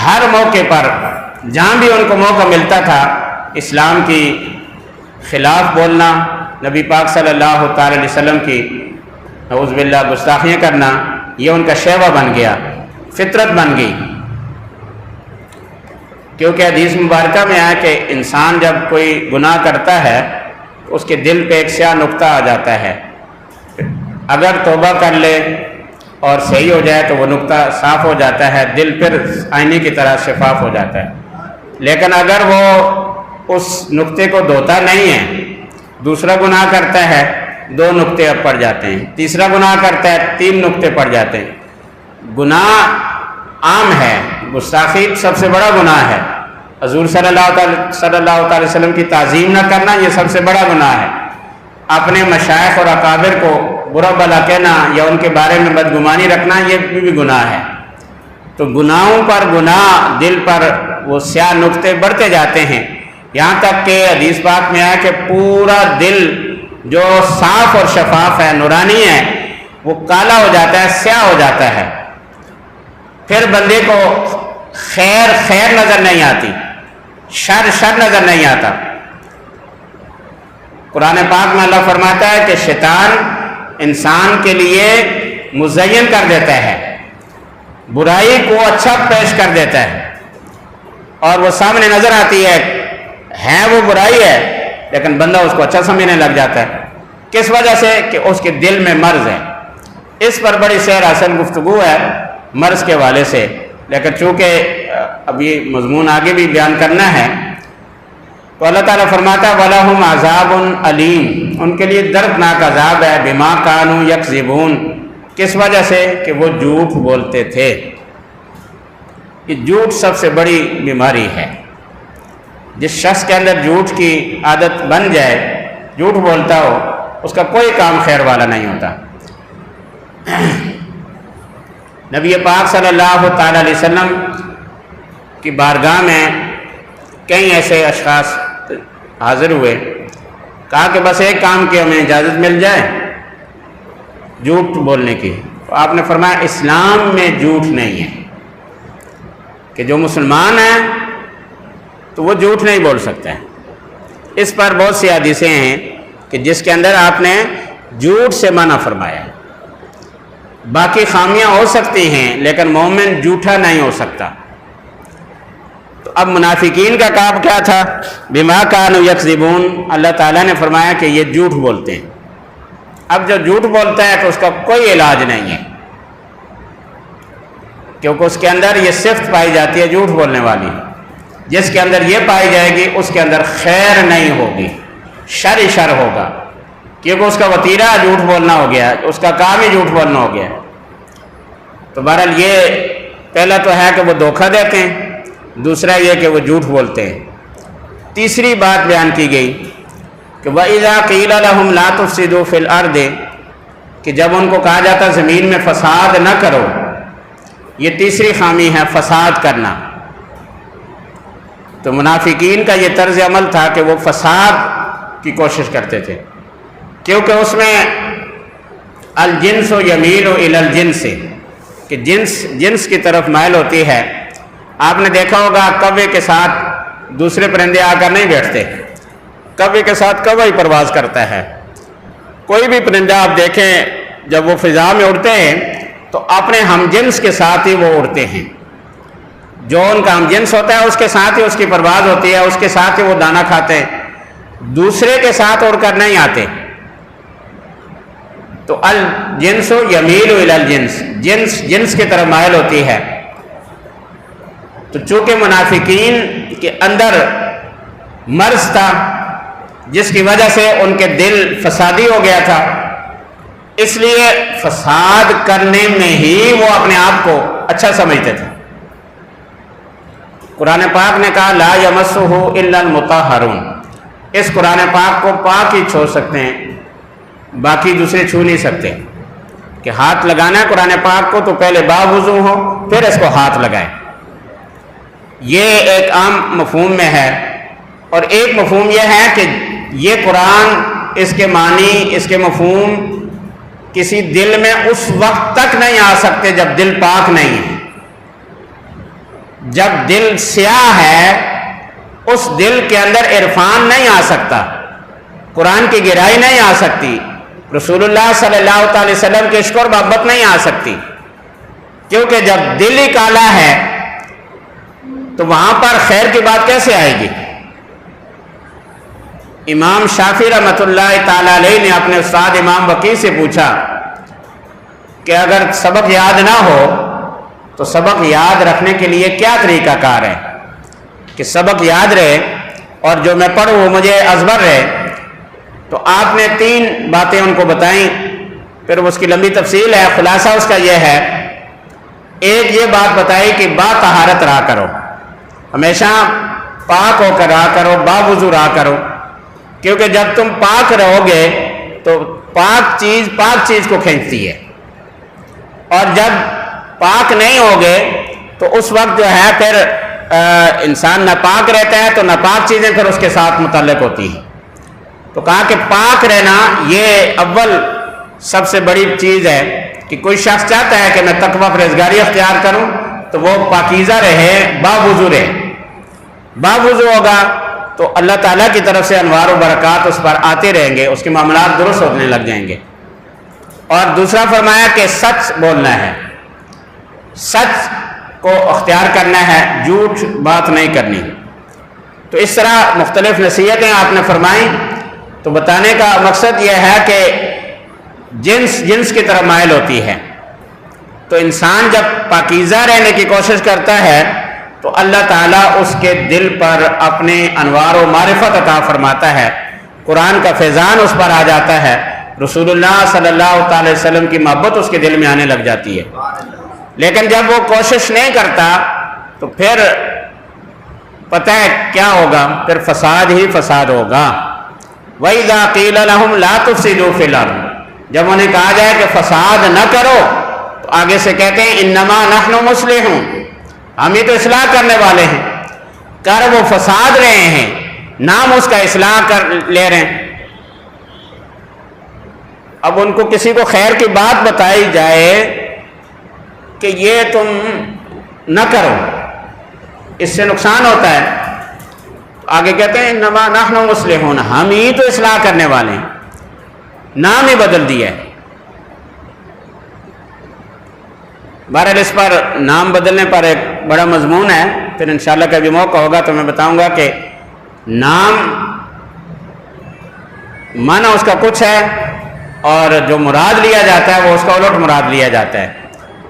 ہر موقع پر جہاں بھی ان کو موقع ملتا تھا اسلام کی خلاف بولنا، نبی پاک صلی اللہ تعالی علیہ وسلم کی نعوذ باللہ گستاخیاں کرنا، یہ ان کا شیوہ بن گیا، فطرت بن گئی۔ کیونکہ حدیث مبارکہ میں آیا کہ انسان جب کوئی گناہ کرتا ہے تو اس کے دل پہ ایک سیاہ نقطہ آ جاتا ہے، اگر توبہ کر لے اور صحیح ہو جائے تو وہ نقطہ صاف ہو جاتا ہے، دل پھر آئینے کی طرح شفاف ہو جاتا ہے۔ لیکن اگر وہ اس نقطے کو دھوتا نہیں ہے، دوسرا گناہ کرتا ہے، 2 نقطے اب پڑ جاتے ہیں، تیسرا گناہ کرتا ہے، 3 نقطے پڑ جاتے ہیں۔ گناہ عام ہے، گستاخی سب سے بڑا گناہ ہے۔ حضور صلی اللہ تعالی وسلم کی تعظیم نہ کرنا یہ سب سے بڑا گناہ ہے۔ اپنے مشائخ اور اکابر کو برا بھلا کہنا یا ان کے بارے میں بدگمانی رکھنا یہ بھی گناہ ہے۔ تو گناہوں پر گناہ، دل پر وہ سیاہ نقطے بڑھتے جاتے ہیں، یہاں تک کہ حدیث پاک میں آیا کہ پورا دل جو صاف اور شفاف ہے، نورانی ہے، وہ کالا ہو جاتا ہے، سیاہ ہو جاتا ہے۔ پھر بندے کو خیر خیر نظر نہیں آتی، شر شر نظر نہیں آتا۔ قرآن پاک میں اللہ فرماتا ہے کہ شیطان انسان کے لیے مزین کر دیتا ہے، برائی کو اچھا پیش کر دیتا ہے، اور وہ سامنے نظر آتی ہے وہ برائی ہے، لیکن بندہ اس کو اچھا سمجھنے لگ جاتا ہے۔ کس وجہ سے؟ کہ اس کے دل میں مرض ہے۔ اس پر بڑی سیر حاصل گفتگو ہے مرض کے حوالے سے، لیکن چونکہ اب یہ مضمون آگے بھی بیان کرنا ہے تو اللہ تعالیٰ فرماتا ہے وَلَهُمْ عَذَابٌ عَلِيمٌ، ان کے لیے دردناک عذاب ہے، بِمَا كَانُوا يَكْذِبُونَ، کس وجہ سے؟ کہ وہ جھوٹ بولتے تھے۔ یہ جھوٹ سب سے بڑی بیماری ہے۔ جس شخص کے اندر جھوٹ کی عادت بن جائے، جھوٹ بولتا ہو، اس کا کوئی کام خیر والا نہیں ہوتا۔ نبی پاک صلی اللہ تعالی علیہ وسلم کی بارگاہ میں کئی ایسے اشخاص حاضر ہوئے، کہا کہ بس ایک کام کی ہمیں اجازت مل جائے جھوٹ بولنے کی. تو آپ نے فرمایا اسلام میں جھوٹ نہیں ہے، کہ جو مسلمان ہیں تو وہ جھوٹ نہیں بول سکتے ہیں. اس پر بہت سی حدیثیں ہیں کہ جس کے اندر آپ نے جھوٹ سے منع فرمایا. باقی خامیاں ہو سکتی ہیں لیکن مومن جھوٹا نہیں ہو سکتا. تو اب منافقین کا کام کیا تھا؟ بما کانوا یکذبون. اللہ تعالیٰ نے فرمایا کہ یہ جھوٹ بولتے ہیں. اب جو جھوٹ بولتا ہے تو اس کا کوئی علاج نہیں ہے، کیونکہ اس کے اندر یہ صفت پائی جاتی ہے جھوٹ بولنے والی. جس کے اندر یہ پائی جائے گی اس کے اندر خیر نہیں ہوگی، شر ہی شر ہوگا، کیونکہ اس کا وتیرہ جھوٹ بولنا ہو گیا، اس کا کام ہی جھوٹ بولنا ہو گیا. تو بہرحال یہ پہلا تو ہے کہ وہ دھوکہ دیتے ہیں، دوسرا یہ کہ وہ جھوٹ بولتے ہیں. تیسری بات بیان کی گئی کہ وَإِذَا قِيلَ لَهُمْ لَا تُفْسِدُوا فِي الْأَرْضِ، کہ جب ان کو کہا جاتا زمین میں فساد نہ کرو. یہ تیسری خامی ہے، فساد کرنا. تو منافقین کا یہ طرز عمل تھا کہ وہ فساد کی کوشش کرتے تھے، کیونکہ اس میں الجنس یمیل الی الجنس، کہ جنس کی طرف مائل ہوتی ہے. آپ نے دیکھا ہوگا کوے کے ساتھ دوسرے پرندے آ کر نہیں بیٹھتے، کوے کے ساتھ کوہ ہی پرواز کرتا ہے. کوئی بھی پرندہ آپ دیکھیں جب وہ فضا میں اڑتے ہیں تو اپنے ہم جنس کے ساتھ ہی وہ اڑتے ہیں. جو ان کا ہم جنس ہوتا ہے اس کے ساتھ ہی اس کی پرواز ہوتی ہے، اس کے ساتھ ہی وہ دانہ کھاتے ہیں، دوسرے کے ساتھ اڑ کر نہیں آتے. تو الجنس یمیل الی الجنس، جنس کی طرف مائل ہوتی ہے. تو چونکہ منافقین کے اندر مرض تھا جس کی وجہ سے ان کے دل فسادی ہو گیا تھا، اس لیے فساد کرنے میں ہی وہ اپنے آپ کو اچھا سمجھتے تھے. قرآن پاک نے کہا لا یمسہ الا المطہرون. اس قرآن پاک کو پاک ہی چھو سکتے ہیں، باقی دوسرے چھو نہیں سکتے. کہ ہاتھ لگانا ہے قرآن پاک کو تو پہلے باوضو ہو پھر اس کو ہاتھ لگائیں. یہ ایک عام مفہوم میں ہے. اور ایک مفہوم یہ ہے کہ یہ قرآن، اس کے معنی، اس کے مفہوم کسی دل میں اس وقت تک نہیں آ سکتے جب دل پاک نہیں ہے. جب دل سیاہ ہے اس دل کے اندر عرفان نہیں آ سکتا، قرآن کی گہرائی نہیں آ سکتی، رسول اللہ صلی اللہ علیہ وسلم کے عشق اور محبت نہیں آ سکتی. کیونکہ جب دل ہی کالا ہے تو وہاں پر خیر کی بات کیسے آئے گی؟ امام شافعی رحمۃ اللہ تعالی علیہ نے اپنے استاد امام وکیع سے پوچھا کہ اگر سبق یاد نہ ہو تو سبق یاد رکھنے کے لیے کیا طریقہ کار ہے کہ سبق یاد رہے اور جو میں پڑھوں وہ مجھے ازبر رہے؟ تو آپ نے 3 باتیں ان کو بتائیں، پھر اس کی لمبی تفصیل ہے، خلاصہ اس کا یہ ہے. ایک یہ بات بتائی کہ با طہارت رہا کرو، ہمیشہ پاک ہو کر رہا کرو، باوضو رہا کرو. کیونکہ جب تم پاک رہو گے تو پاک چیز کو کھینچتی ہے، اور جب پاک نہیں ہوگے تو اس وقت جو ہے پھر انسان ناپاک رہتا ہے، تو ناپاک چیزیں پھر اس کے ساتھ متعلق ہوتی ہیں. تو کہا کہ پاک رہنا یہ اول سب سے بڑی چیز ہے. کہ کوئی شخص چاہتا ہے کہ میں تقویٰ پرہیزگاری اختیار کروں تو وہ پاکیزہ رہے، باوضو رہے. باوضو ہوگا تو اللہ تعالیٰ کی طرف سے انوار و برکات اس پر آتے رہیں گے، اس کے معاملات درست ہونے لگ جائیں گے. اور دوسرا فرمایا کہ سچ بولنا ہے، سچ کو اختیار کرنا ہے، جھوٹ بات نہیں کرنی. تو اس طرح مختلف نصیحتیں آپ نے فرمائیں. تو بتانے کا مقصد یہ ہے کہ جنس کی طرف مائل ہوتی ہے. تو انسان جب پاکیزہ رہنے کی کوشش کرتا ہے تو اللہ تعالیٰ اس کے دل پر اپنے انوار و معرفت عطا فرماتا ہے، قرآن کا فیضان اس پر آ جاتا ہے، رسول اللہ صلی اللہ علیہ وسلم کی محبت اس کے دل میں آنے لگ جاتی ہے. لیکن جب وہ کوشش نہیں کرتا تو پھر پتہ ہے کیا ہوگا، پھر فساد ہی فساد ہوگا. وَإِذَا قِيلَ لَهُمْ لَا تُفْسِدُوا فِي الْأَرْضِ، جب انہیں کہا جائے کہ فساد نہ کرو تو آگے سے کہتے ہیں اِنَّمَا نَحْنُ مُصْلِحُونَ، ہم ہی تو اصلاح کرنے والے ہیں. کر وہ فساد رہے ہیں نام اس کا اصلاح کر لے رہے ہیں۔ اب ان کو کسی کو خیر کی بات بتائی جائے کہ یہ تم نہ کرو، اس سے نقصان ہوتا ہے، آگے کہتے ہیں انما نحن مصلحون، ہم ہی تو اصلاح کرنے والے ہیں، نام ہی بدل دیا ہے۔ بہرحال اس پر نام بدلنے پر ایک بڑا مضمون ہے، پھر انشاءاللہ کبھی موقع ہوگا تو میں بتاؤں گا کہ نام معنی اس کا کچھ ہے اور جو مراد لیا جاتا ہے وہ اس کا الٹ مراد لیا جاتا ہے۔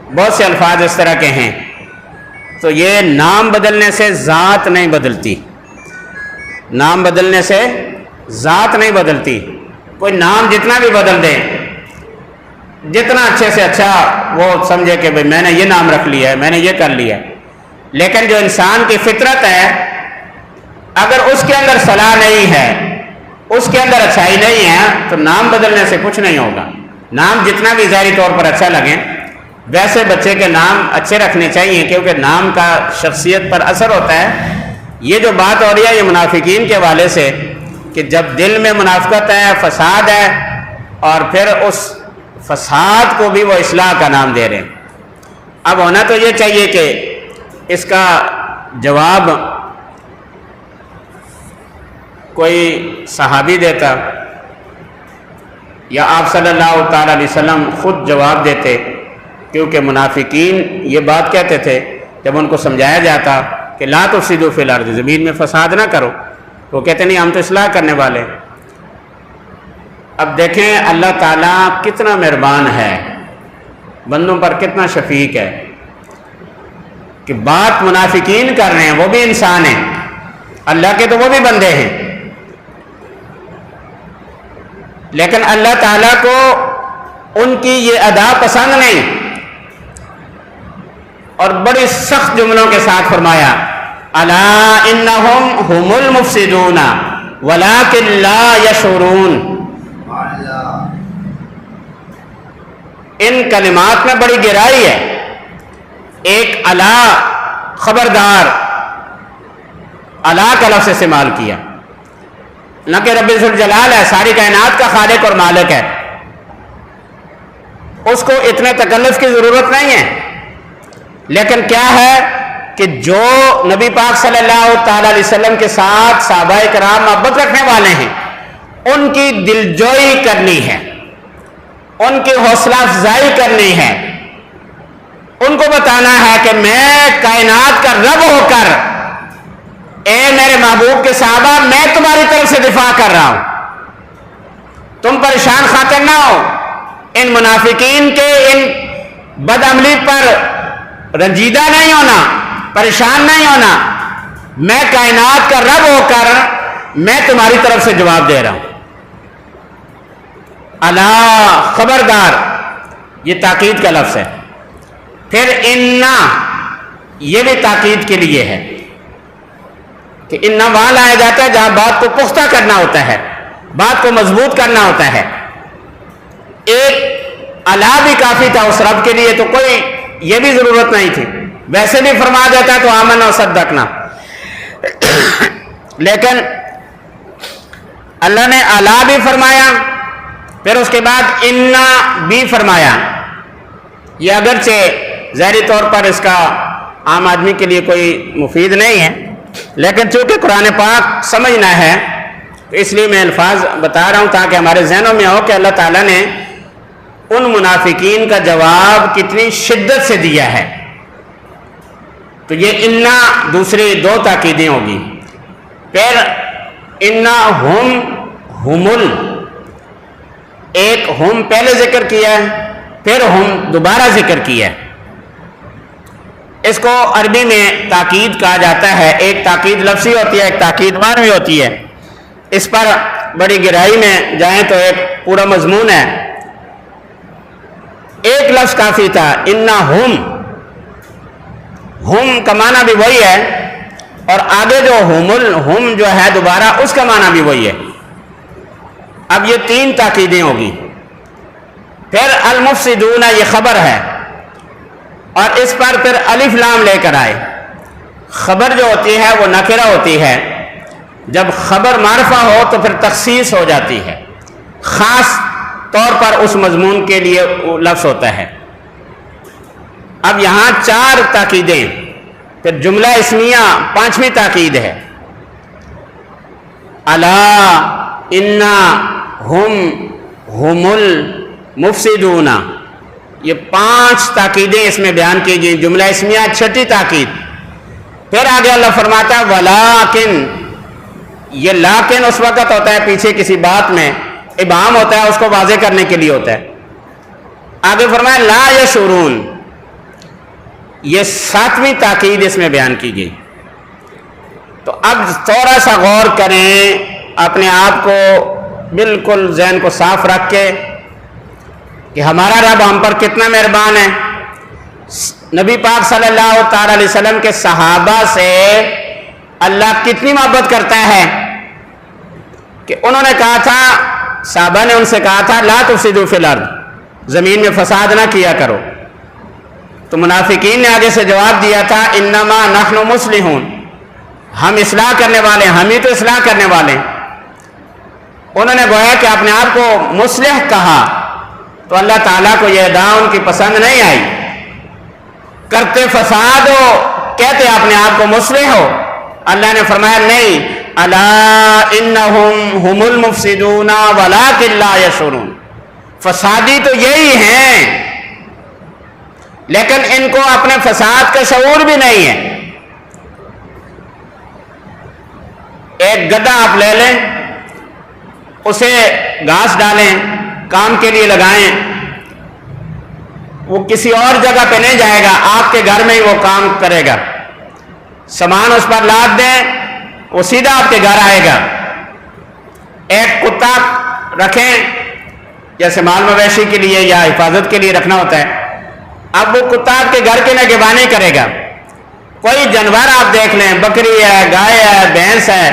بہت سے الفاظ اس طرح کے ہیں، تو یہ نام بدلنے سے ذات نہیں بدلتی، نام بدلنے سے ذات نہیں بدلتی۔ کوئی نام جتنا بھی بدل دے، جتنا اچھے سے اچھا وہ سمجھے کہ بھئی میں نے یہ نام رکھ لیا ہے، میں نے یہ کر لیا ہے، لیکن جو انسان کی فطرت ہے اگر اس کے اندر صلاح نہیں ہے، اس کے اندر اچھائی نہیں ہے، تو نام بدلنے سے کچھ نہیں ہوگا۔ نام جتنا بھی ظاہری طور پر اچھا لگے، ویسے بچے کے نام اچھے رکھنے چاہیے، کیونکہ نام کا شخصیت پر اثر ہوتا ہے۔ یہ جو بات ہو رہی ہے یہ منافقین کے حوالے سے کہ جب دل میں منافقت ہے، فساد ہے، اور پھر اس فساد کو بھی وہ اصلاح کا نام دے رہے ہیں۔ اب ہونا تو یہ چاہیے کہ اس کا جواب کوئی صحابی دیتا یا آپ صلی اللہ تعالی علیہ وسلم خود جواب دیتے، کیونکہ منافقین یہ بات کہتے تھے جب ان کو سمجھایا جاتا کہ لا تفسدوا فی الارض، زمین میں فساد نہ کرو، وہ کہتے نہیں ہم تو اصلاح کرنے والے۔ اب دیکھیں اللہ تعالیٰ کتنا مہربان ہے، بندوں پر کتنا شفیق ہے کہ بات منافقین کر رہے ہیں، وہ بھی انسان ہیں، اللہ کے تو وہ بھی بندے ہیں، لیکن اللہ تعالیٰ کو ان کی یہ ادا پسند نہیں، اور بڑی سخت جملوں کے ساتھ فرمایا الا انہم ہم المفسدون ولکن لا یشعرون۔ ان کلمات میں بڑی گہرائی ہے۔ ایک الا، خبردار، الا کا لفظ استعمال کیا، نہ کہ رب ذوالجلال ہے، ساری کائنات کا خالق اور مالک ہے، اس کو اتنے تکلف کی ضرورت نہیں ہے، لیکن کیا ہے کہ جو نبی پاک صلی اللہ تعالی علیہ وسلم کے ساتھ صحابہ کرام محبت رکھنے والے ہیں ان کی دلجوئی کرنی ہے، ان کی حوصلہ افزائی کرنی ہے، ان کو بتانا ہے کہ میں کائنات کا رب ہو کر، اے میرے محبوب کے صحابہ، میں تمہاری طرف سے دفاع کر رہا ہوں، تم پریشان خاطر نہ ہو، ان منافقین کے ان بد عملی پر رنجیدہ نہیں ہونا، پریشان نہیں ہونا، میں کائنات کا رب ہو کر میں تمہاری طرف سے جواب دے رہا ہوں۔ الا، خبردار، یہ تاکید کا لفظ ہے۔ پھر انا، یہ بھی تاکید کے لیے ہے کہ انا وہاں لایا جاتا ہے جہاں بات کو پختہ کرنا ہوتا ہے، بات کو مضبوط کرنا ہوتا ہے۔ ایک الا بھی کافی تھا اس رب کے لیے، تو کوئی یہ بھی ضرورت نہیں تھی، ویسے بھی فرما دیتا تو آمنا و صدقنا، لیکن اللہ نے الا بھی فرمایا، پھر اس کے بعد انا بھی فرمایا۔ یہ اگرچہ ظاہری طور پر اس کا عام آدمی کے لیے کوئی مفید نہیں ہے، لیکن چونکہ قرآن پاک سمجھنا ہے تو اس لیے میں الفاظ بتا رہا ہوں تاکہ ہمارے ذہنوں میں ہو کہ اللہ تعالیٰ نے ان منافقین کا جواب کتنی شدت سے دیا ہے۔ تو یہ انا دوسری دو تاکیدیں ہوگی۔ پھر انا ہم ایک ہم پہلے ذکر کیا ہے، پھر ہم دوبارہ ذکر کیا ہے۔ اس کو عربی میں تاکید کہا جاتا ہے، ایک تاکید لفظی ہوتی ہے، ایک تاکید معنوی ہوتی ہے۔ اس پر بڑی گہرائی میں جائیں تو ایک پورا مضمون ہے۔ ایک لفظ کافی تھا، انا ہم کا معنی بھی وہی ہے، اور آگے جو ہم جو ہے دوبارہ اس کا معنی بھی وہی ہے۔ اب یہ تین تاکیدیں ہوگی۔ پھر المفسدون یہ خبر ہے، اور اس پر پھر الف لام لے کر آئے۔ خبر جو ہوتی ہے وہ نکرہ ہوتی ہے، جب خبر معرفہ ہو تو پھر تخصیص ہو جاتی ہے، خاص طور پر اس مضمون کے لیے لفظ ہوتا ہے۔ اب یہاں 4 تاکیدیں، پھر جملہ اسمیہ 5ویں تاکید ہے، الا انا ہم المفسدون، یہ 5 تاکیدیں اس میں بیان کی گئی۔ جملہ اسمیہ 6ٹھی تاکید۔ پھر آگے اللہ فرماتا ہے ولیکن، یہ لیکن اس وقت ہوتا ہے پیچھے کسی بات میں ابہام ہوتا ہے، اس کو واضح کرنے کے لیے ہوتا ہے۔ آگے فرمایا لا یشعرون، یہ 7ویں تاکید اس میں بیان کی گئی۔ تو اب تھوڑا سا غور کریں، اپنے آپ کو بالکل ذہن کو صاف رکھ کے کہ ہمارا رب ہم پر کتنا مہربان ہے۔ نبی پاک صلی اللہ تعالی علیہ وسلم کے صحابہ سے اللہ کتنی محبت کرتا ہے کہ انہوں نے کہا تھا، صحابہ نے ان سے کہا تھا لا تفسدوا فی الارض، زمین میں فساد نہ کیا کرو۔ تو منافقین نے آگے سے جواب دیا تھا انما نحن مصلحون، ہم اصلاح کرنے والے ہیں، ہم ہی تو اصلاح کرنے والے ہیں۔ انہوں نے گویا کہ اپنے آپ کو مصلح کہا، تو اللہ تعالیٰ کو یہ ادا ان کی پسند نہیں آئی۔ کرتے فساد ہو، کہتے اپنے آپ کو مصلح ہو، اللہ نے فرمایا نہیں، الا انہم ہم المفسدون ولکن لا یشعرون، فسادی تو یہی ہیں لیکن ان کو اپنے فساد کا شعور بھی نہیں ہے۔ ایک گدھا آپ لے لیں، اسے گھاس ڈالیں، کام کے لیے لگائیں، وہ کسی اور جگہ پہ نہیں جائے گا، آپ کے گھر میں ہی وہ کام کرے گا۔ سامان اس پر لاد دیں، وہ سیدھا آپ کے گھر آئے گا۔ ایک کتا رکھیں، جیسے مال مویشی کے لیے یا حفاظت کے لیے رکھنا ہوتا ہے، اب وہ کتا آپ کے گھر کی نگہبانی کرے گا۔ کوئی جانور آپ دیکھ لیں، بکری ہے، گائے ہے، بھینس ہے،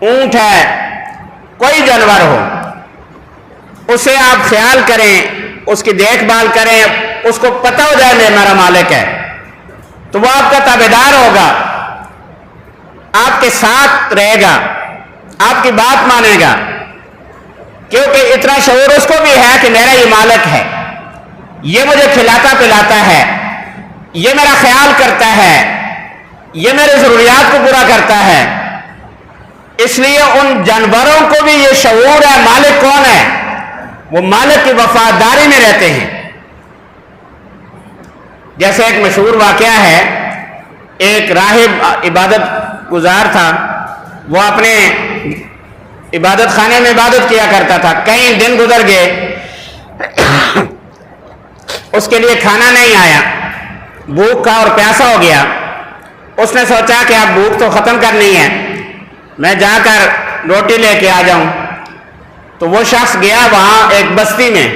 اونٹ ہے، کوئی جانور ہو، اسے آپ خیال کریں، اس کی دیکھ بھال کریں، اس کو پتہ ہو جائے میرا مالک ہے، تو وہ آپ کا تابعدار ہوگا، آپ کے ساتھ رہے گا، آپ کی بات مانے گا، کیونکہ اتنا شعور اس کو بھی ہے کہ میرا یہ مالک ہے، یہ مجھے کھلاتا پلاتا ہے، یہ میرا خیال کرتا ہے، یہ میرے ضروریات کو پورا کرتا ہے۔ اس لیے ان جانوروں کو بھی یہ شعور ہے مالک کون ہے، وہ مالک کی وفاداری میں رہتے ہیں۔ جیسے ایک مشہور واقعہ ہے، ایک راہب عبادت گزار تھا، وہ اپنے عبادت خانے میں عبادت کیا کرتا تھا، کئی دن گزر گئے، اس کے لیے کھانا نہیں آیا، بھوک کا اور پیاسا ہو گیا۔ اس نے سوچا کہ اب بھوک تو ختم کرنی ہے، میں جا کر روٹی لے کے آ جاؤں۔ تو وہ شخص گیا وہاں ایک بستی میں،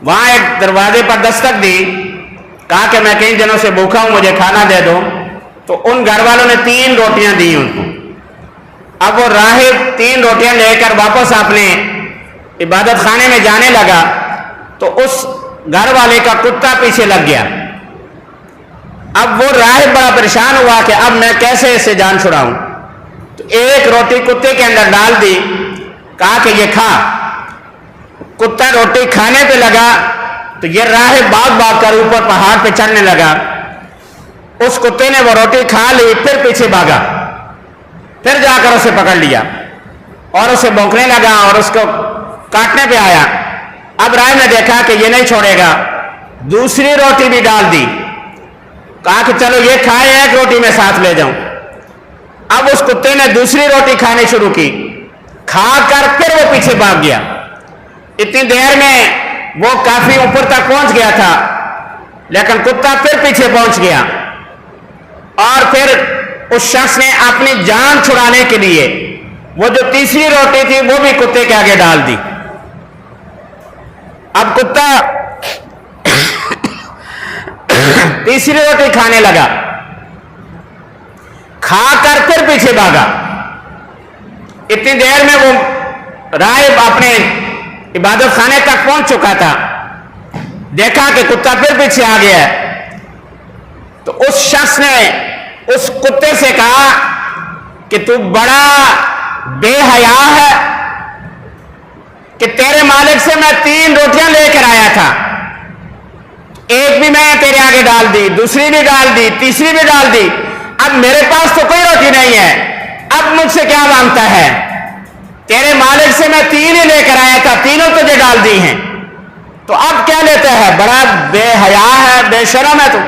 وہاں ایک دروازے پر دستک دی، کہا کہ میں کئی دنوں سے بھوکا ہوں، مجھے کھانا دے دو۔ تو ان گھر والوں نے 3 روٹیاں دی ان کو۔ اب وہ راہب 3 روٹیاں لے کر واپس اپنے عبادت خانے میں جانے لگا، تو اس گھر والے کا کتا پیچھے لگ گیا۔ اب وہ راہب بڑا پریشان ہوا کہ اب میں کیسے اس سے جان چھڑاؤں، تو ایک روٹی کتے کے اندر ڈال دی، کہا کہ یہ کھا۔ کتا روٹی کھانے پہ لگا تو یہ راہب بھاگ بھاگ کر اوپر پہاڑ پہ چڑھنے لگا۔ اس کتے نے وہ روٹی کھا لی، پھر پیچھے بھاگا، پھر جا کر اسے پکڑ لیا اور اسے بھونکنے لگا اور اس کو کاٹنے پہ آیا۔ اب راہب نے دیکھا کہ یہ نہیں چھوڑے گا، دوسری روٹی بھی ڈال دی، کہا کہ چلو یہ کھائے، ایک روٹی میں ساتھ لے جاؤں۔ اب اس کتے نے دوسری روٹی کھانی شروع کی، کھا کر پھر وہ پیچھے بھاگ گیا۔ اتنی دیر میں وہ کافی اوپر تک پہنچ گیا تھا، لیکن کتا پھر پیچھے پہنچ گیا، اور پھر اس شخص نے اپنی جان چھڑانے کے لیے وہ جو تیسری روٹی تھی وہ بھی کتے کے آگے ڈال دی۔ اب کتا تیسری روٹی کھانے لگا، کھا کر پھر پیچھے بھاگا۔ اتنی دیر میں وہ راہب اپنے عبادت خانے تک پہنچ چکا تھا، دیکھا کہ کتا پھر پیچھے آ گیا ہے، تو اس شخص نے اس کتے سے کہا کہ تو بڑا بے حیا ہے کہ تیرے مالک سے میں 3 روٹیاں لے کر آیا تھا، ایک بھی میں تیرے آگے ڈال دی، دوسری بھی ڈال دی، تیسری بھی ڈال دی، اب میرے پاس تو کوئی روٹی نہیں ہے، اب مجھ سے کیا مانگتا ہے؟ تیرے مالک سے میں 3 ہی لے کر آیا تھا، تینوں تجھے ڈال دی ہیں، تو اب کیا لیتا ہے؟ بڑا بے حیا ہے، بے شرم ہے تو۔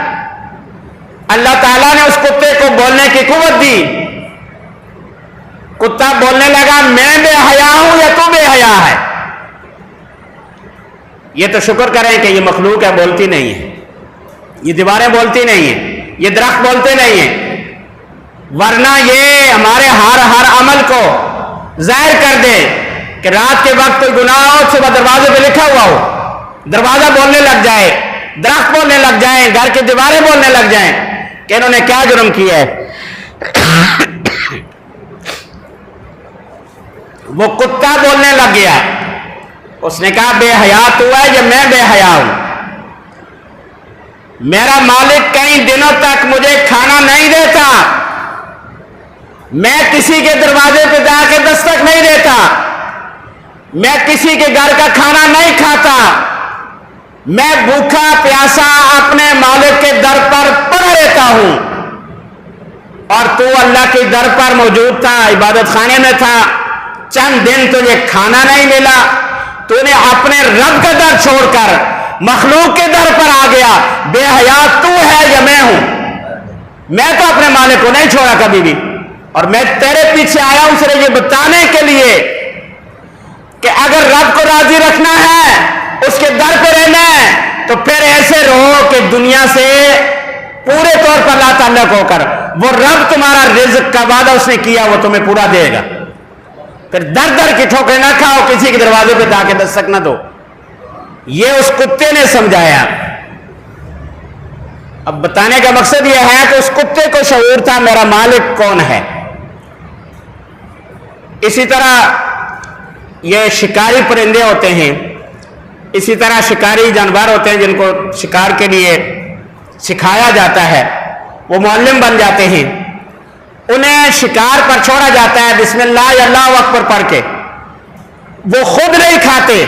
اللہ تعالیٰ نے اس کتے کو بولنے کی قوت دی، کتا بولنے لگا میں بے حیا ہوں یا تو بے حیا ہے؟ یہ تو شکر کریں کہ یہ مخلوق ہے، بولتی نہیں ہے، یہ دیواریں بولتی نہیں ہیں، یہ درخت بولتے نہیں ہیں، ورنہ یہ ہمارے ہر عمل کو ظاہر کر دے کہ رات کے وقت کوئی گناہ ہو، صبح دروازے پہ لکھا ہوا ہو، دروازہ بولنے لگ جائے، درخت بولنے لگ جائیں، گھر کی دیواریں بولنے لگ جائیں کہ انہوں نے کیا جرم کیا ہے۔ وہ کتا بولنے لگ گیا، اس نے کہا بے حیا تو ہے یا میں بے حیا ہوں؟ میرا مالک کئی دنوں تک مجھے کھانا نہیں دیتا، میں کسی کے دروازے پہ جا کے دستک نہیں دیتا، میں کسی کے گھر کا کھانا نہیں کھاتا، میں بھوکا پیاسا اپنے مالک کے در پر پڑا رہتا ہوں، اور تو اللہ کے در پر موجود تھا، عبادت خانے میں تھا، چند دن تجھے کھانا نہیں ملا، تو نے اپنے رب کا در چھوڑ کر مخلوق کے در پر آ گیا۔ بے حیا تو ہے یا میں ہوں؟ میں تو اپنے مالک کو نہیں چھوڑا کبھی بھی، اور میں تیرے پیچھے آیا ہوں صرف یہ بتانے کے لیے کہ اگر رب کو راضی رکھنا ہے، اس کے در پہ رہنا ہے، تو پھر ایسے رہو کہ دنیا سے پورے طور پر لا تعلق ہو کر وہ رب تمہارا رزق کا وعدہ اس نے کیا وہ تمہیں پورا دے گا، پھر در در کی ٹھوکریں نہ کھاؤ، کسی کے دروازے پہ جا کے دستک نہ دو۔ یہ اس کتے نے سمجھایا۔ اب بتانے کا مقصد یہ ہے کہ اس کتے کو شعور تھا میرا مالک کون ہے۔ اسی طرح یہ شکاری پرندے ہوتے ہیں، اسی طرح شکاری جانور ہوتے ہیں جن کو شکار کے لیے سکھایا جاتا ہے، وہ معلم بن جاتے ہیں، انہیں شکار پر چھوڑا جاتا ہے بسم اللہ یا اللہ اکبر پڑھ کے، وہ خود نہیں کھاتے۔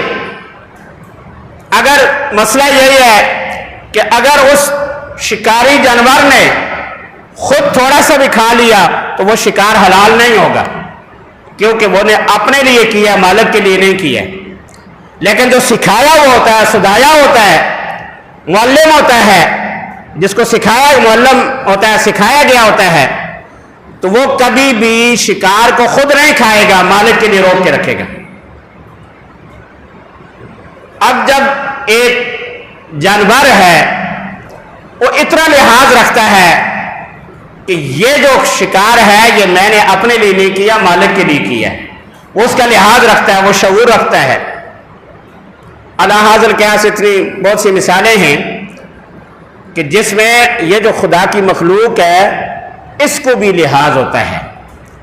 اگر مسئلہ یہی ہے کہ اگر اس شکاری جانور نے خود تھوڑا سا بھی کھا لیا تو وہ شکار حلال نہیں ہوگا، کیونکہ وہ نے اپنے لیے کیا، مالک کے لیے نہیں کیا۔ لیکن جو سکھایا ہوا ہوتا ہے، سدایا ہوتا ہے، معلم ہوتا ہے، جس کو سکھایا معلم ہوتا ہے، سکھایا گیا ہوتا ہے، تو وہ کبھی بھی شکار کو خود نہیں کھائے گا، مالک کے لیے روک کے رکھے گا۔ اب جب ایک جانور ہے وہ اتنا لحاظ رکھتا ہے کہ یہ جو شکار ہے یہ میں نے اپنے لیے نہیں کیا، مالک کے لیے کیا ہے، وہ اس کا لحاظ رکھتا ہے، وہ شعور رکھتا ہے۔ علی حاضر قیاس اتنی بہت سی مثالیں ہیں کہ جس میں یہ جو خدا کی مخلوق ہے اس کو بھی لحاظ ہوتا ہے،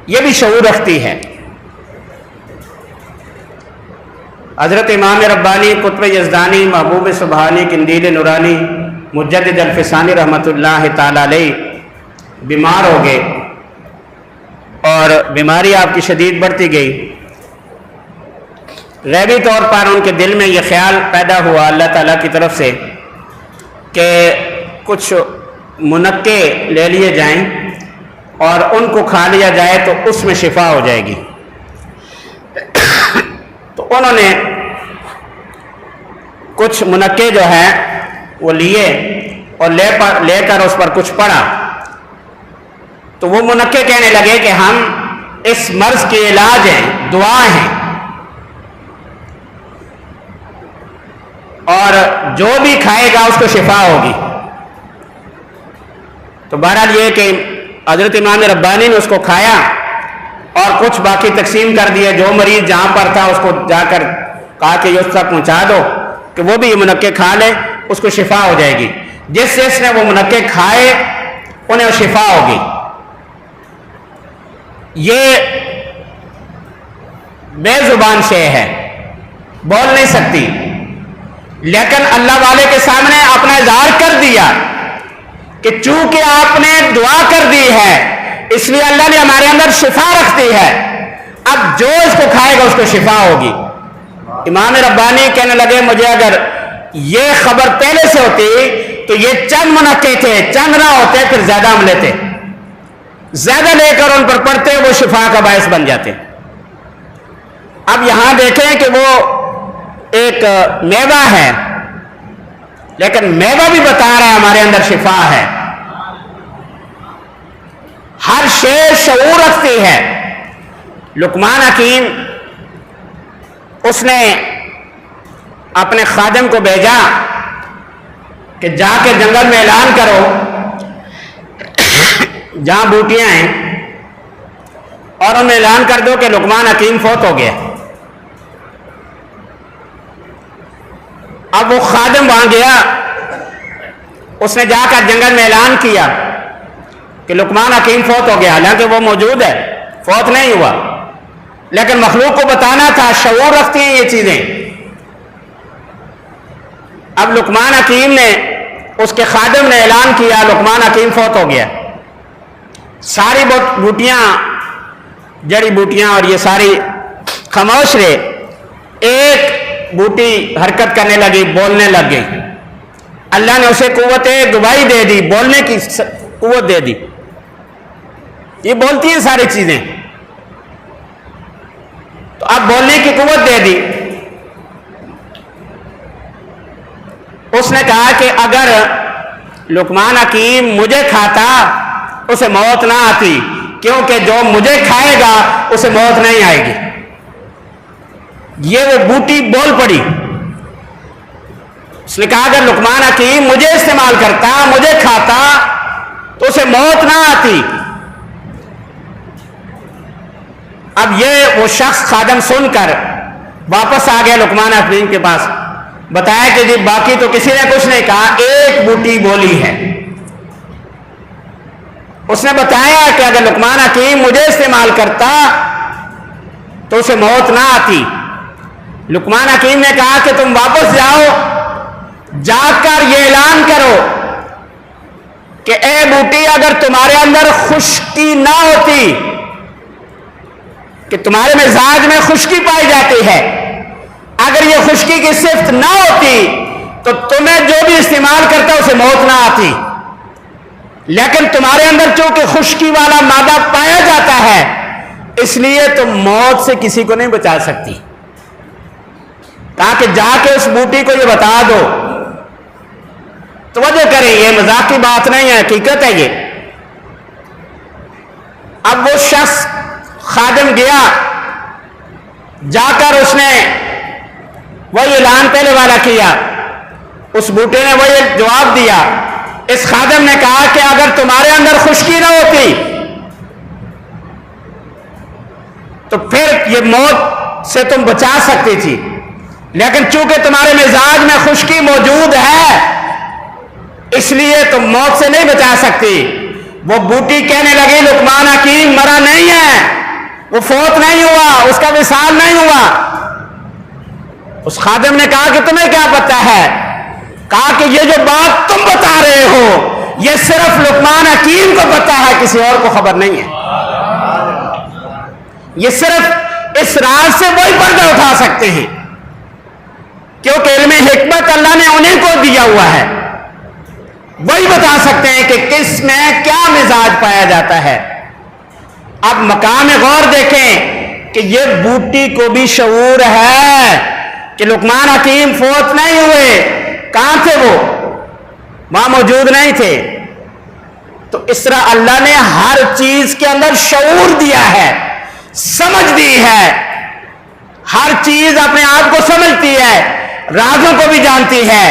یہ بھی شعور رکھتی ہے۔ حضرت امام ربانی قطب یزدانی محبوب سبحانی قندیل نورانی مجدد الفسانی رحمۃ اللہ تعالی علیہ بیمار ہو گئے، اور بیماری آپ کی شدید بڑھتی گئی۔ غیبی طور پر ان کے دل میں یہ خیال پیدا ہوا اللہ تعالیٰ کی طرف سے کہ کچھ منقے لے لیے جائیں اور ان کو کھا لیا جائے تو اس میں شفا ہو جائے گی۔ تو انہوں نے کچھ منقے جو ہیں وہ لیے اور لے کر اس پر کچھ پڑھا، تو وہ منقے کہنے لگے کہ ہم اس مرض کے علاج ہیں، دعا ہیں، اور جو بھی کھائے گا اس کو شفا ہوگی۔ تو بہرحال یہ کہ حضرت امام ربانی نے اس کو کھایا اور کچھ باقی تقسیم کر دیا، جو مریض جہاں پر تھا اس کو جا کر کہا کہ یہ اس تک پہنچا دو کہ وہ بھی یہ منقے کھا لے، اس کو شفا ہو جائے گی۔ جس نے وہ منقے کھائے انہیں شفا ہوگی۔ یہ بے زبان شے ہے، بول نہیں سکتی، لیکن اللہ والے کے سامنے اپنا اظہار کر دیا کہ چونکہ آپ نے دعا کر دی ہے اس لیے اللہ نے ہمارے اندر شفا رکھ دی ہے، اب جو اس کو کھائے گا اس کو شفا ہوگی۔ امام ربانی کہنے لگے مجھے اگر یہ خبر پہلے سے ہوتی تو یہ چند منقع تھے، چند نہ ہوتے پھر زیادہ ہم لیتے، زیادہ لے کر ان پر پڑھتے، وہ شفا کا باعث بن جاتے۔ اب یہاں دیکھیں کہ وہ ایک میوہ ہے، لیکن میوہ بھی بتا رہا ہے ہمارے اندر شفا ہے۔ ہر شے شعور رکھتی ہے۔ لقمان حکیم اس نے اپنے خادم کو بھیجا کہ جا کے جنگل میں اعلان کرو جہاں بوٹیاں ہیں، اور ان میں اعلان کر دو کہ لقمان حکیم فوت ہو گیا۔ اب وہ خادم وہاں گیا، اس نے جا کر جنگل میں اعلان کیا کہ لقمان حکیم فوت ہو گیا، حالانکہ وہ موجود ہے، فوت نہیں ہوا، لیکن مخلوق کو بتانا تھا، شعور رکھتی ہیں یہ چیزیں۔ اب لقمان حکیم نے، اس کے خادم نے اعلان کیا لقمان حکیم فوت ہو گیا۔ ساری بوٹیاں، جڑی بوٹیاں اور یہ ساری خاموش رہے، ایک بوٹی حرکت کرنے لگی، بولنے لگ گئی۔ اللہ نے اسے قوت گواہی دے دی، بولنے کی قوت دے دی، یہ بولتی ہیں ساری چیزیں، تو اب بولنے کی قوت دے دی۔ اس نے کہا کہ اگر لقمان حکیم مجھے کھاتا اسے موت نہ آتی، کیونکہ جو مجھے کھائے گا اسے موت نہیں آئے گی۔ یہ وہ بوٹی بول پڑی، اس نے کہا اگر لقمان حکیم مجھے استعمال کرتا، مجھے کھاتا تو اسے موت نہ آتی۔ اب یہ وہ شخص خادم سن کر واپس آ گیا لقمان حکیم کے پاس، بتایا کہ جی باقی تو کسی نے کچھ نہیں کہا، ایک بوٹی بولی ہے۔ اس نے بتایا کہ اگر لقمان حکیم مجھے استعمال کرتا تو اسے موت نہ آتی۔ لقمان حکیم نے کہا کہ تم واپس جاؤ، جا کر یہ اعلان کرو کہ اے بوٹی اگر تمہارے اندر خشکی نہ ہوتی، کہ تمہارے مزاج میں خشکی پائی جاتی ہے، اگر یہ خشکی کی صفت نہ ہوتی تو تمہیں جو بھی استعمال کرتا اسے موت نہ آتی، لیکن تمہارے اندر چونکہ خشکی والا مادہ پایا جاتا ہے اس لیے تم موت سے کسی کو نہیں بچا سکتی۔ کہا کہ جا کے اس بوٹی کو یہ بتا دو۔ توجہ کریں، یہ مذاق کی بات نہیں ہے، حقیقت ہے یہ۔ اب وہ شخص خادم گیا، جا کر اس نے وہی اعلان پہلے والا کیا، اس بوٹے نے وہی جواب دیا۔ اس خادم نے کہا کہ اگر تمہارے اندر خشکی نہ ہوتی تو پھر یہ موت سے تم بچا سکتی تھی، لیکن چونکہ تمہارے مزاج میں خشکی موجود ہے اس لیے تم موت سے نہیں بچا سکتی۔ وہ بوٹی کہنے لگی لقمان حکیم مرا نہیں ہے، وہ فوت نہیں ہوا، اس کا وصال نہیں ہوا۔ اس خادم نے کہا کہ تمہیں کیا پتہ ہے؟ کہا کہ یہ جو بات تم بتا رہے ہو یہ صرف لقمان حکیم کو پتہ ہے، کسی اور کو خبر نہیں ہے۔ یہ صرف اس راز سے وہی پردہ اٹھا سکتے ہیں کیونکہ علم حکمت اللہ نے انہیں کو دیا ہوا ہے، وہی بتا سکتے ہیں کہ کس میں کیا مزاج پایا جاتا ہے۔ اب مقام غور دیکھیں کہ یہ بوٹی کو بھی شعور ہے کہ لقمان حکیم فوت نہیں ہوئے، کہاں تھے وہ؟ وہاں موجود نہیں تھے۔ تو اس طرح اللہ نے ہر چیز کے اندر شعور دیا ہے، سمجھ دی ہے، ہر چیز اپنے آپ کو سمجھتی ہے، رازوں کو بھی جانتی ہے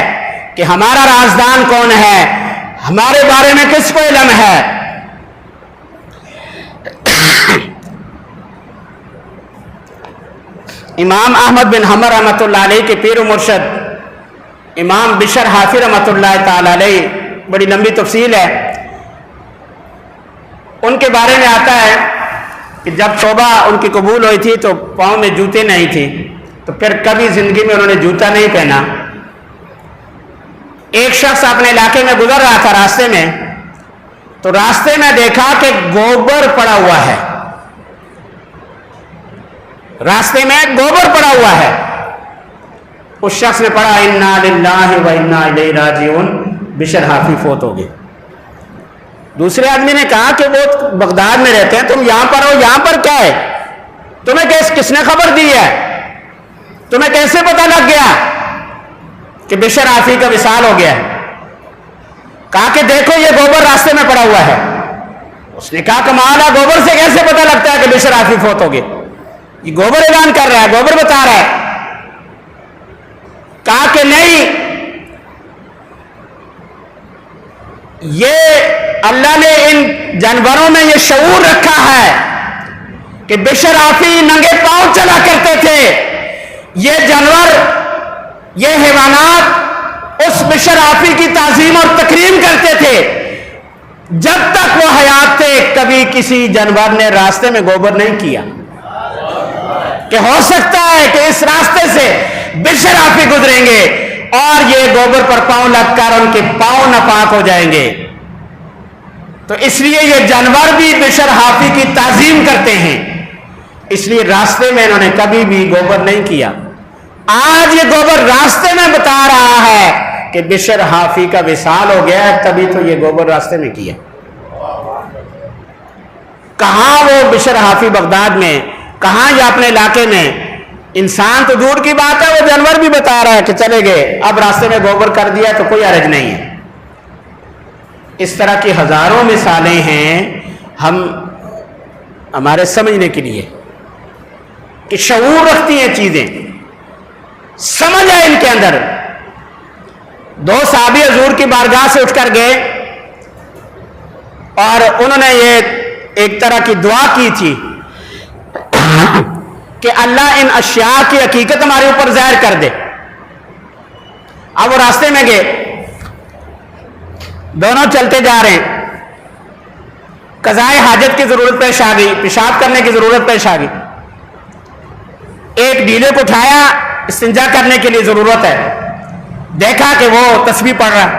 کہ ہمارا رازدان کون ہے، ہمارے بارے میں کس کو علم ہے۔ امام احمد بن حنبل رحمۃ اللہ علیہ کے پیر و مرشد امام بشر حافظ رحمۃ اللہ تعالی علیہ، بڑی لمبی تفصیل ہے، ان کے بارے میں آتا ہے کہ جب توبہ ان کی قبول ہوئی تھی تو پاؤں میں جوتے نہیں تھے، تو پھر کبھی زندگی میں انہوں نے جوتا نہیں پہنا۔ ایک شخص اپنے علاقے میں گزر رہا تھا، راستے میں تو راستے میں دیکھا کہ گوبر پڑا ہوا ہے، راستے میں گوبر پڑا ہوا ہے۔ اس شخص نے پڑھا انا للہ و انا الیہ راجعون، بشر حافی فوت ہو گئے۔ دوسرے آدمی نے کہا کہ وہ بغداد میں رہتے ہیں، تم یہاں پر ہو، یہاں پر کیا ہے؟ تمہیں کس نے خبر دی ہے؟ تمہیں کیسے پتہ لگ گیا کہ بشر حافی کا وصال ہو گیا ہے؟ کہا کہ دیکھو یہ گوبر راستے میں پڑا ہوا ہے۔ اس نے کہا کمال ہے، گوبر سے کیسے پتہ لگتا ہے کہ بشر حافی فوت ہو گئے؟ یہ گوبر اعلان کر رہا ہے، گوبر بتا رہا ہے۔ کہا کہ نہیں، یہ اللہ نے ان جانوروں میں یہ شعور رکھا ہے کہ بشر حافی ننگے پاؤں چلا کرتے تھے، یہ جانور، یہ حیوانات اس بشر حافی کی تعظیم اور تکریم کرتے تھے جب تک وہ حیات تھے۔ کبھی کسی جانور نے راستے میں گوبر نہیں کیا کہ ہو سکتا ہے کہ اس راستے سے بشر حافی گزریں گے اور یہ گوبر پر پاؤں لگ کر ان کے پاؤں ناپاک ہو جائیں گے۔ تو اس لیے یہ جانور بھی بشر حافی کی تعظیم کرتے ہیں، اس لیے راستے میں انہوں نے کبھی بھی گوبر نہیں کیا۔ آج یہ گوبر راستے میں بتا رہا ہے کہ بشر حافی کا وصال ہو گیا ہے، تبھی تو یہ گوبر راستے میں کیا۔ کہاں وہ بشر حافی بغداد میں، کہاں یا اپنے علاقے میں؟ انسان تو دور کی بات ہے، وہ جانور بھی بتا رہا ہے کہ چلے گئے، اب راستے میں گوبر کر دیا تو کوئی حرج نہیں ہے۔ اس طرح کی ہزاروں مثالیں ہیں ہمارے سمجھنے کے لیے کہ شعور رکھتی ہیں چیزیں، سمجھ ہے ان کے اندر۔ دو صحابی حضور کی بارگاہ سے اٹھ کر گئے اور انہوں نے یہ ایک طرح کی دعا کی تھی کہ اللہ ان اشیاء کی حقیقت ہمارے اوپر ظاہر کر دے۔ اب وہ راستے میں گئے، دونوں چلتے جا رہے ہیں، قضائے حاجت کی ضرورت پیش آ گئی، پیشاب کرنے کی ضرورت پیش آ گئی۔ ایک ڈیلے کو اٹھایا، استنجا کرنے کے لیے ضرورت ہے، دیکھا کہ وہ تسبیح پڑھ رہا ہے،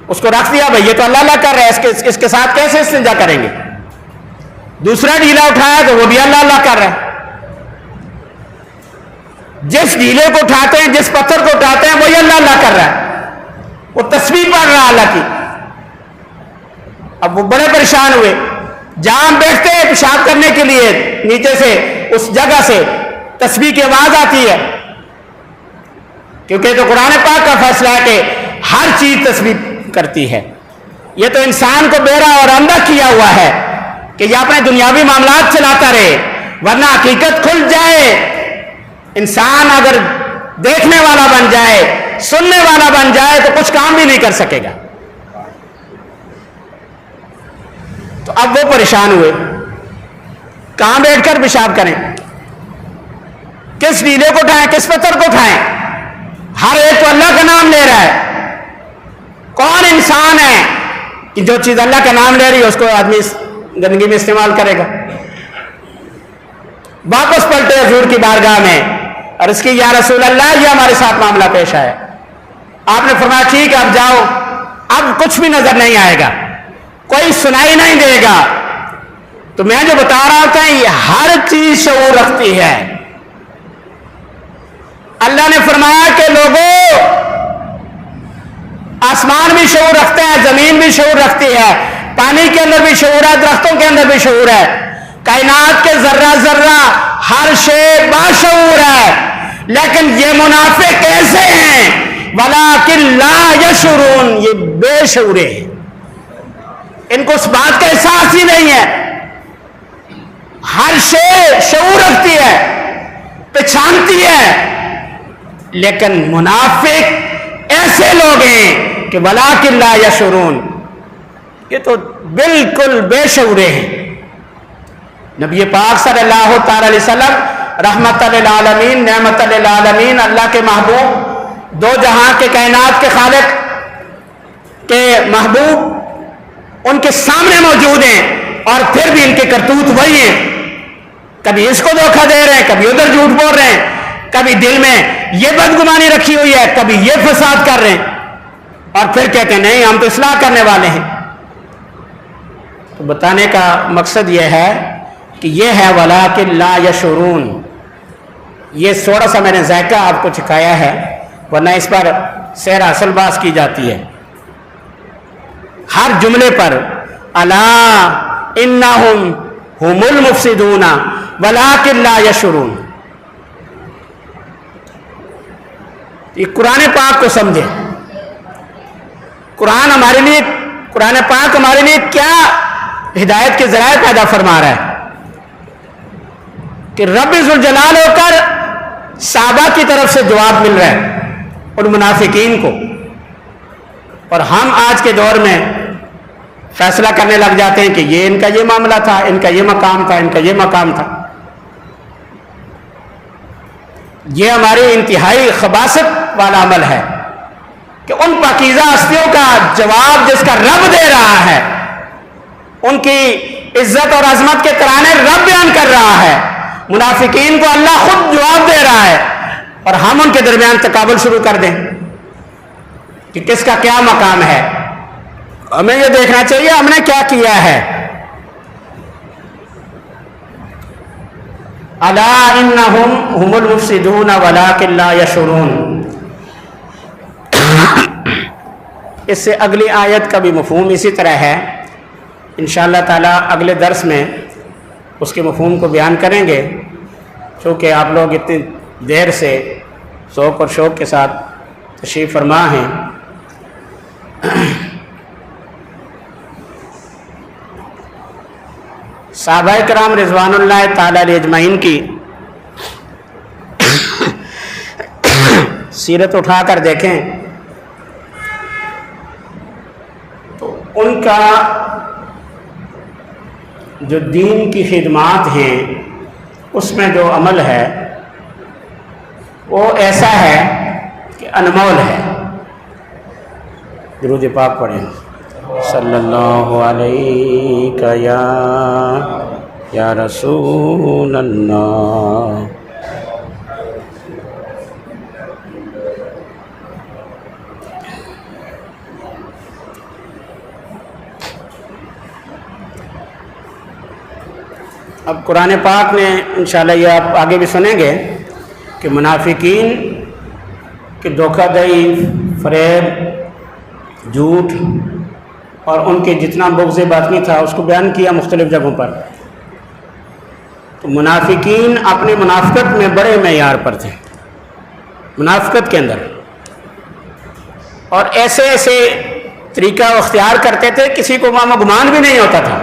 اس کو رکھ دیا، بھائی یہ تو اللہ اللہ کر رہا ہے، اس کے ساتھ کیسے استنجا کریں گے؟ دوسرا ڈیلا اٹھایا تو وہ بھی اللہ اللہ کر رہا ہے۔ جس ڈیلے کو اٹھاتے ہیں، جس پتھر کو اٹھاتے ہیں، وہی اللہ اللہ کر رہا ہے، وہ تسبیح پڑھ رہا ہے اللہ کی۔ اب وہ بڑے پریشان ہوئے، جہاں بیٹھتے ہیں پیشاب کرنے کے لیے، نیچے سے اس جگہ سے تسبیح کی آواز آتی ہے، کیونکہ تو قرآن پاک کا فیصلہ ہے کہ ہر چیز تسبیح کرتی ہے۔ یہ تو انسان کو بیرا اور اندھا کیا ہوا ہے کہ یہ اپنے دنیاوی معاملات چلاتا رہے، ورنہ حقیقت کھل جائے، انسان اگر دیکھنے والا بن جائے، سننے والا بن جائے تو کچھ کام بھی نہیں کر سکے گا۔ تو اب وہ پریشان ہوئے، کہاں بیٹھ کر پیشاب کریں، کس ڈیلے کو اٹھائیں، کس پتھر کو اٹھائیں؟ ہر ایک تو اللہ کا نام لے رہا ہے۔ کون انسان ہے کہ جو چیز اللہ کا نام لے رہی ہے اس کو آدمی گندگی میں استعمال کرے گا؟ واپس پلٹے حضور کی بارگاہ میں اور اس کی یا رسول اللہ یہ ہمارے ساتھ معاملہ پیش آیا۔ آپ نے فرمایا ٹھیک ہے اب جاؤ، اب کچھ بھی نظر نہیں آئے گا، کوئی سنائی نہیں دے گا۔ تو میں جو بتا رہا تھا یہ ہر چیز شعور رکھتی ہے۔ اللہ نے فرمایا کہ لوگوں، آسمان بھی شعور رکھتے ہیں، زمین بھی شعور رکھتی ہے، پانی کے اندر بھی شعور ہے، درختوں کے اندر بھی شعور ہے، کائنات کے ذرہ ذرہ ہر شے باشعور ہے، لیکن یہ منافق کیسے ہیں؟ وَلَٰكِن لَا يَشْعُرُونَ، یہ بے شعورے ہیں، ان کو اس بات کا احساس ہی نہیں ہے۔ ہر شے شعور رکھتی ہے، پہچانتی ہے، لیکن منافق ایسے لوگ ہیں کہ وَلَٰكِن لَا يَشْعُرُونَ، یہ تو بالکل بے شعورے ہیں۔ نبی پاک صلی اللہ تعالی علیہ وسلم رحمت للعالمین، نعمت للعالمین، اللہ کے محبوب، دو جہاں کے کائنات کے خالق کے محبوب ان کے سامنے موجود ہیں، اور پھر بھی ان کے کرتوت وہی ہیں، کبھی اس کو دھوکہ دے رہے ہیں، کبھی ادھر جھوٹ بول رہے ہیں، کبھی دل میں یہ بدگمانی رکھی ہوئی ہے، کبھی یہ فساد کر رہے ہیں، اور پھر کہتے ہیں نہیں ہم تو اصلاح کرنے والے ہیں۔ تو بتانے کا مقصد یہ ہے کہ یہ ہے وَلَٰكِن لَا يَشْعُرُونَ. یہ تھوڑا سا میں نے ذائقہ آپ کو چکھایا ہے، ورنہ اس پر سیر اصل باز کی جاتی ہے. ہر جملے پر الا انہم ہم المفسدون ولکن لا یشعرون. یہ قرآن پاک کو سمجھے. قرآن پاک ہمارے لیے کیا ہدایت کے ذرائع پیدا فرما رہا ہے کہ رب ذوالجلال ہو کر صحابہ کی طرف سے جواب مل رہا ہے ان منافقین کو، اور ہم آج کے دور میں فیصلہ کرنے لگ جاتے ہیں کہ یہ ان کا یہ معاملہ تھا، ان کا یہ مقام تھا، ان کا یہ مقام تھا. یہ ہماری انتہائی خباثت والا عمل ہے کہ ان پاکیزہ ہستیوں کا جواب جس کا رب دے رہا ہے، ان کی عزت اور عظمت کے ترانے رب بیان کر رہا ہے، منافقین کو اللہ خود جواب دے رہا ہے، اور ہم ان کے درمیان تقابل شروع کر دیں کہ کس کا کیا مقام ہے. ہمیں یہ دیکھنا چاہیے ہم نے کیا کیا ہے. الا انہم ہم المفسدون ولکن لا یشعرون. اس سے اگلی آیت کا بھی مفہوم اسی طرح ہے. انشاءاللہ تعالی اگلے درس میں اس کے مفہوم کو بیان کریں گے، چونکہ آپ لوگ اتنی دیر سے ذوق اور شوق کے ساتھ تشریف فرما ہیں. صحابہ کرام رضوان اللہ تعالی علیہ اجمعین کی سیرت اٹھا کر دیکھیں تو ان کا جو دین کی خدمات ہیں اس میں جو عمل ہے وہ ایسا ہے کہ انمول ہے. درود پاک پڑھیں. صلی اللہ علیہ یا رسول اللہ. اب قرآن پاک نے انشاءاللہ یہ آپ آگے بھی سنیں گے کہ منافقین کی دھوکہ دہی، فریب، جھوٹ اور ان کے جتنا بغض باطنی تھا اس کو بیان کیا مختلف جگہوں پر. تو منافقین اپنی منافقت میں بڑے معیار پر تھے، منافقت کے اندر، اور ایسے ایسے طریقہ اختیار کرتے تھے کسی کو وہاں گمان بھی نہیں ہوتا تھا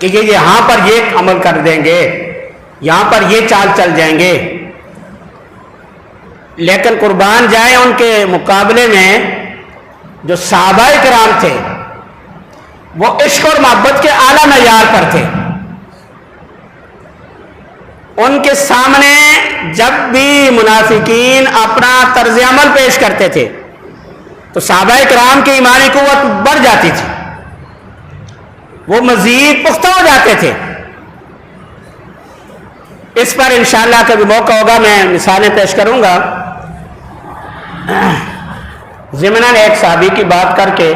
کہ یہ یہاں پر یہ عمل کر دیں گے، یہاں پر یہ چال چل جائیں گے. لیکن قربان جائیں ان کے مقابلے میں جو صحابہ کرام تھے وہ عشق اور محبت کے اعلیٰ معیار پر تھے. ان کے سامنے جب بھی منافقین اپنا طرز عمل پیش کرتے تھے تو صحابہ کرام کی ایمانی قوت بڑھ جاتی تھی، وہ مزید پختہ ہو جاتے تھے. اس پر انشاءاللہ کبھی موقع ہوگا میں مثالیں پیش کروں گا. ضمناً ایک صحابی کی بات کر کے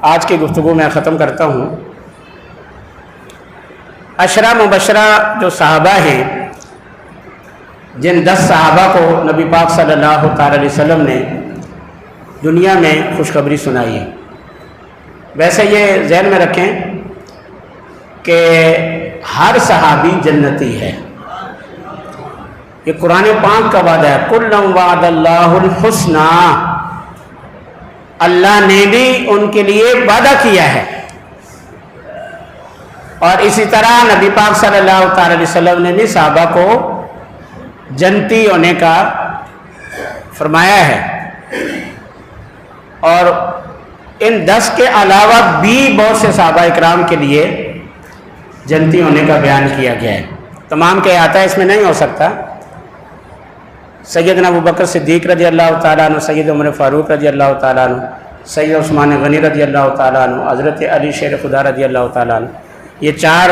آج کی گفتگو میں ختم کرتا ہوں. عشرہ مبشرہ جو صحابہ ہیں، جن 10 صحابہ کو نبی پاک صلی اللہ تعالی علیہ وسلم نے دنیا میں خوشخبری سنائی ہے. ویسے یہ ذہن میں رکھیں کہ ہر صحابی جنتی ہے. یہ قرآن پاک کا وعدہ ہے، کُلًّا وعد اللہ الحسنى. اللہ نے بھی ان کے لیے وعدہ کیا ہے، اور اسی طرح نبی پاک صلی اللہ تعالی علیہ وسلم نے بھی صحابہ کو جنتی ہونے کا فرمایا ہے. اور ان 10 کے علاوہ بھی بہت سے صحابہ اکرام کے لیے جنتی ہونے کا بیان کیا گیا ہے. تمام کے احاطہ اس میں نہیں ہو سکتا. سیدنا ابوبکر صدیق رضی اللہ تعالیٰ عنہ، سید عمر فاروق رضی اللہ تعالیٰ عنہ، سید عثمان غنی رضی اللہ تعالیٰ عنہ، حضرت علی شیر خدا رضی اللہ تعالیٰ عنہ، یہ 4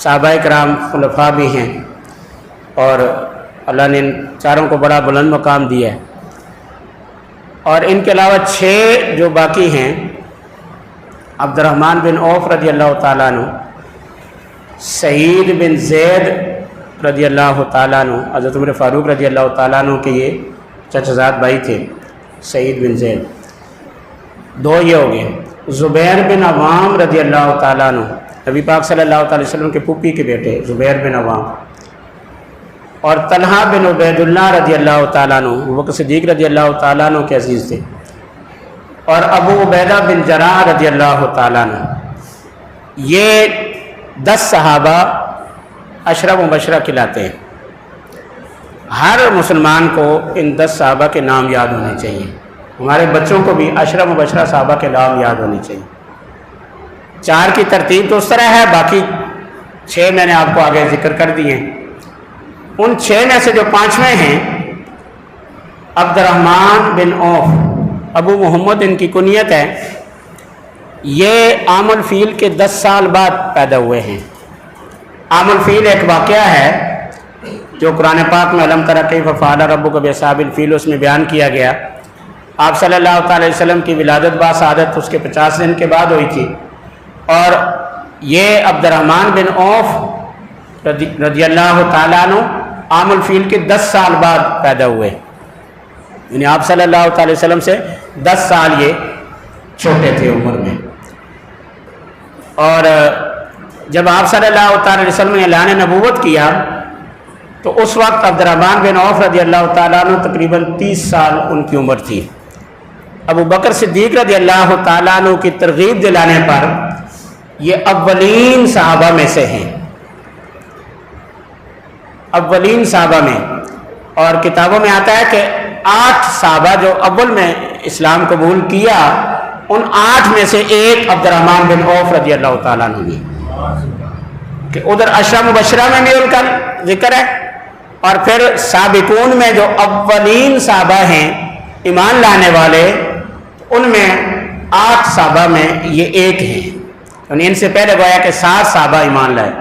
صحابہ کرام خلفاء بھی ہیں، اور اللہ نے ان چاروں کو بڑا بلند مقام دیا ہے. اور ان کے علاوہ 6 جو باقی ہیں عبد الرحمن بن عوف رضی اللہ تعالیٰ عنہ، سعید بن زید رضی اللہ تعالیٰ عنہ، حضرت عمر فاروق رضی اللہ تعالیٰ عنہ کے یہ چچا زاد بھائی تھے، سعید بن زید، دو یہ ہو گئے۔ زبیر بن عوام رضی اللہ تعالیٰ عنہ، نبی پاک صلی اللہ علیہ وسلم کے پھوپھی کے بیٹے زبیر بن عوام، اور طلحہ بن عبید اللہ رضی اللہ تعالیٰ عنہ، ابو بکر صدیق رضی اللہ تعالیٰ عنہ کے عزیز تھے، اور ابو عبیدہ بن جراح رضی اللہ تعالیٰ عنہ۔ یہ 10 صحابہ عشرہ مبشرہ کہلاتے ہیں۔ ہر مسلمان کو ان 10 صحابہ کے نام یاد ہونے چاہیے، ہمارے بچوں کو بھی عشرہ مبشرہ صحابہ کے نام یاد ہونے چاہیے۔ 4 کی ترتیب تو اس طرح ہے، باقی 6 میں نے آپ کو آگے ذکر کر دیے ہیں۔ ان 6 میں سے جو 5ویں ہیں عبد الرحمن بن عوف، ابو محمد ان کی کنیت ہے، یہ عام الفیل کے 10 سال بعد پیدا ہوئے ہیں۔ عام الفیل ایک واقعہ ہے جو قرآن پاک میں الم تر کیف فعل ربک باصحاب الفیل اس میں بیان کیا گیا۔ آپ صلی اللہ تعالی وسلم کی ولادت باسعادت اس کے 50 دن کے بعد ہوئی تھی، اور یہ عبد الرحمن بن عوف رضی اللہ تعالیٰ عنہ عام الفیل کے 10 سال بعد پیدا ہوئے، یعنی آپ صلی اللہ تعالی وسلم سے 10 سال یہ چھوٹے تھے عمر میں۔ اور جب آپ صلی اللہ تعالی وسلم نے اعلان نبوت کیا تو اس وقت عبد الرحمن بن عوف رضی اللہ تعالیٰ عنہ تقریباً 30 سال ان کی عمر تھی۔ ابو بکر صدیق رضی اللہ تعالیٰ عنہ کی ترغیب دلانے پر یہ اولین صحابہ میں سے ہیں، اولین صحابہ میں، اور کتابوں میں آتا ہے کہ 8 صحابہ جو اول میں اسلام قبول کیا، ان 8 میں سے ایک عبد الرحمن بن عوف رضی اللہ تعالیٰ عنہ بھی، کہ ادھر عشرہ مبشرہ میں بھی ان کا ذکر ہے، اور پھر سابقون میں جو اولین صحابہ ہیں ایمان لانے والے، ان میں 8 صحابہ میں یہ ایک ہیں، یعنی ان سے پہلے گویا کہ 7 صحابہ ایمان لائے۔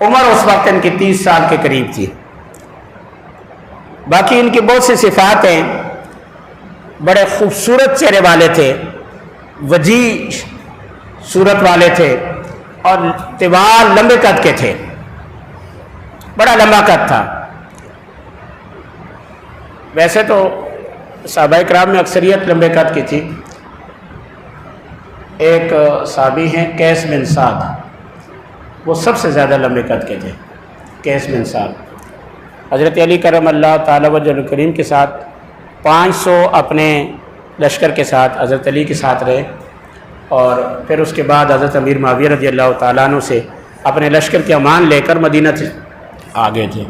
عمر اس وقت ان کی 30 سال کے قریب تھی۔ باقی ان کی بہت سی صفات ہیں، بڑے خوبصورت چہرے والے تھے، وجیح صورت والے تھے، اور طوال لمبے قد کے تھے، بڑا لمبا قد تھا۔ ویسے تو صحابہ کرام میں اکثریت لمبے قد کی تھی۔ ایک صحابی ہیں قیس بن سعد، وہ سب سے زیادہ لمبے قد کے تھے، قیس بن سعد۔ حضرت علی کرم اللہ تعالی وجہ الکریم کے ساتھ 500 اپنے لشکر کے ساتھ حضرت علی کے ساتھ رہے، اور پھر اس کے بعد حضرت امیر معاویہ رضی اللہ تعالیٰ عنہ سے اپنے لشکر کے امان لے کر مدینہ سے آگے تھے۔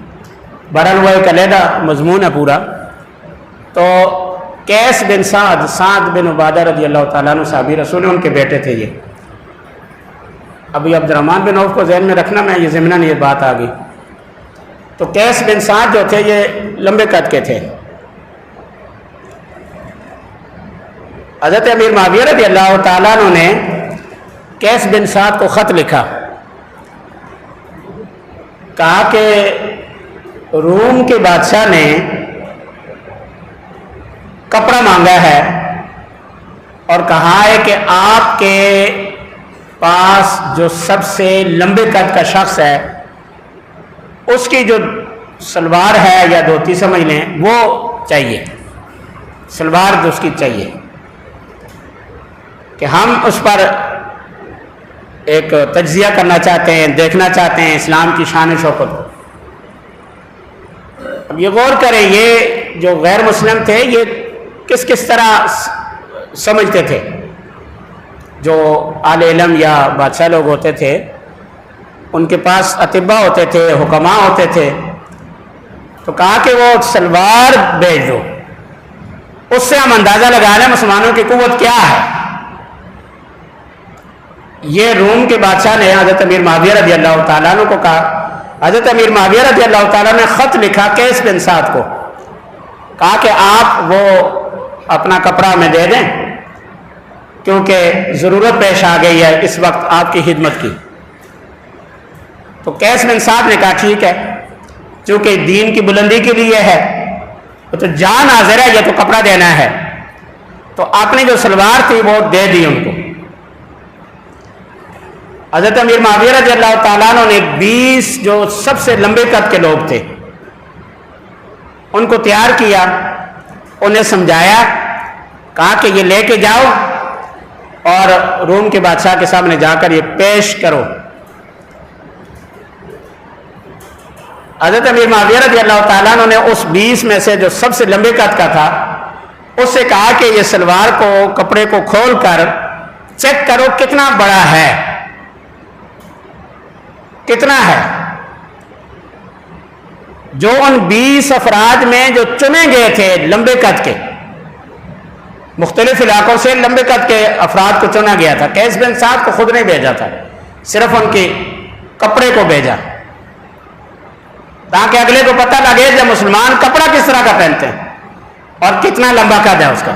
بہرحال وہ ایک علیحدہ مضمون ہے پورا۔ تو قیس بن سعد، سعد بن عبادہ رضی اللہ تعالیٰ عنہ صحابی رسول ہیں، ان کے بیٹے تھے یہ۔ ابھی عبد الرحمن بن عوف کو ذہن میں رکھنا، میں یہ ضمناً یہ بات آ گئی۔ تو قیس بن سعد جو تھے یہ لمبے قد کے تھے۔ حضرت امیر معاویہ رضی اللہ تعالیٰ عنہ نے قیس بن سعد کو خط لکھا، کہا کہ روم کے بادشاہ نے کپڑا مانگا ہے اور کہا ہے کہ آپ کے پاس جو سب سے لمبے قد کا شخص ہے اس کی جو سلوار ہے یا دھوتی سمجھ لیں وہ چاہیے، سلوار جو اس کی چاہیے، کہ ہم اس پر ایک تجزیہ کرنا چاہتے ہیں، دیکھنا چاہتے ہیں اسلام کی شان و شوکت کو۔ اب یہ غور کریں، یہ جو غیر مسلم تھے یہ کس طرح سمجھتے تھے؟ جو اہل علم یا بادشاہ لوگ ہوتے تھے ان کے پاس اطباء ہوتے تھے، حکماء ہوتے تھے، تو کہا کہ وہ سلوار بھیج دو، اس سے ہم اندازہ لگا لیں مسلمانوں کی قوت کیا ہے۔ یہ روم کے بادشاہ نے حضرت امیر معاویہ رضی اللہ تعالیٰ عنہ کو کہا۔ حضرت امیر معاویہ رضی اللہ تعالیٰ نے خط لکھا قیس بن سعد کو، کہا کہ آپ وہ اپنا کپڑا ہمیں دے دیں کیونکہ ضرورت پیش آ گئی ہے اس وقت آپ کی خدمت کی۔ تو قیس بن سعد نے کہا ٹھیک ہے، چونکہ دین کی بلندی کے لیے ہے تو جان حاضر ہے، یہ تو کپڑا دینا ہے، تو آپ نے جو سلوار تھی وہ دے دی ان کو۔ حضرت امیر معاویہ رضی اللہ تعالیٰ عنہ نے 20 جو سب سے لمبے قد کے لوگ تھے ان کو تیار کیا، انہیں سمجھایا، کہا کہ یہ لے کے جاؤ اور روم کے بادشاہ کے سامنے جا کر یہ پیش کرو۔ حضرت امیر معاویہ رضی اللہ تعالیٰ عنہ نے اس 20 میں سے جو سب سے لمبے قد کا تھا اس سے کہا کہ یہ سلوار کو، کپڑے کو کھول کر چیک کرو کتنا بڑا ہے، کتنا ہے۔ جو ان 20 افراد میں جو چنے گئے تھے لمبے قد کے، مختلف علاقوں سے لمبے قد کے افراد کو چنا گیا تھا، قیس بن سعد کو خود نہیں بھیجا تھا، صرف ان کے کپڑے کو بھیجا تاکہ اگلے کو پتہ لگے کہ مسلمان کپڑا کس طرح کا پہنتے ہیں اور کتنا لمبا قد ہے اس کا۔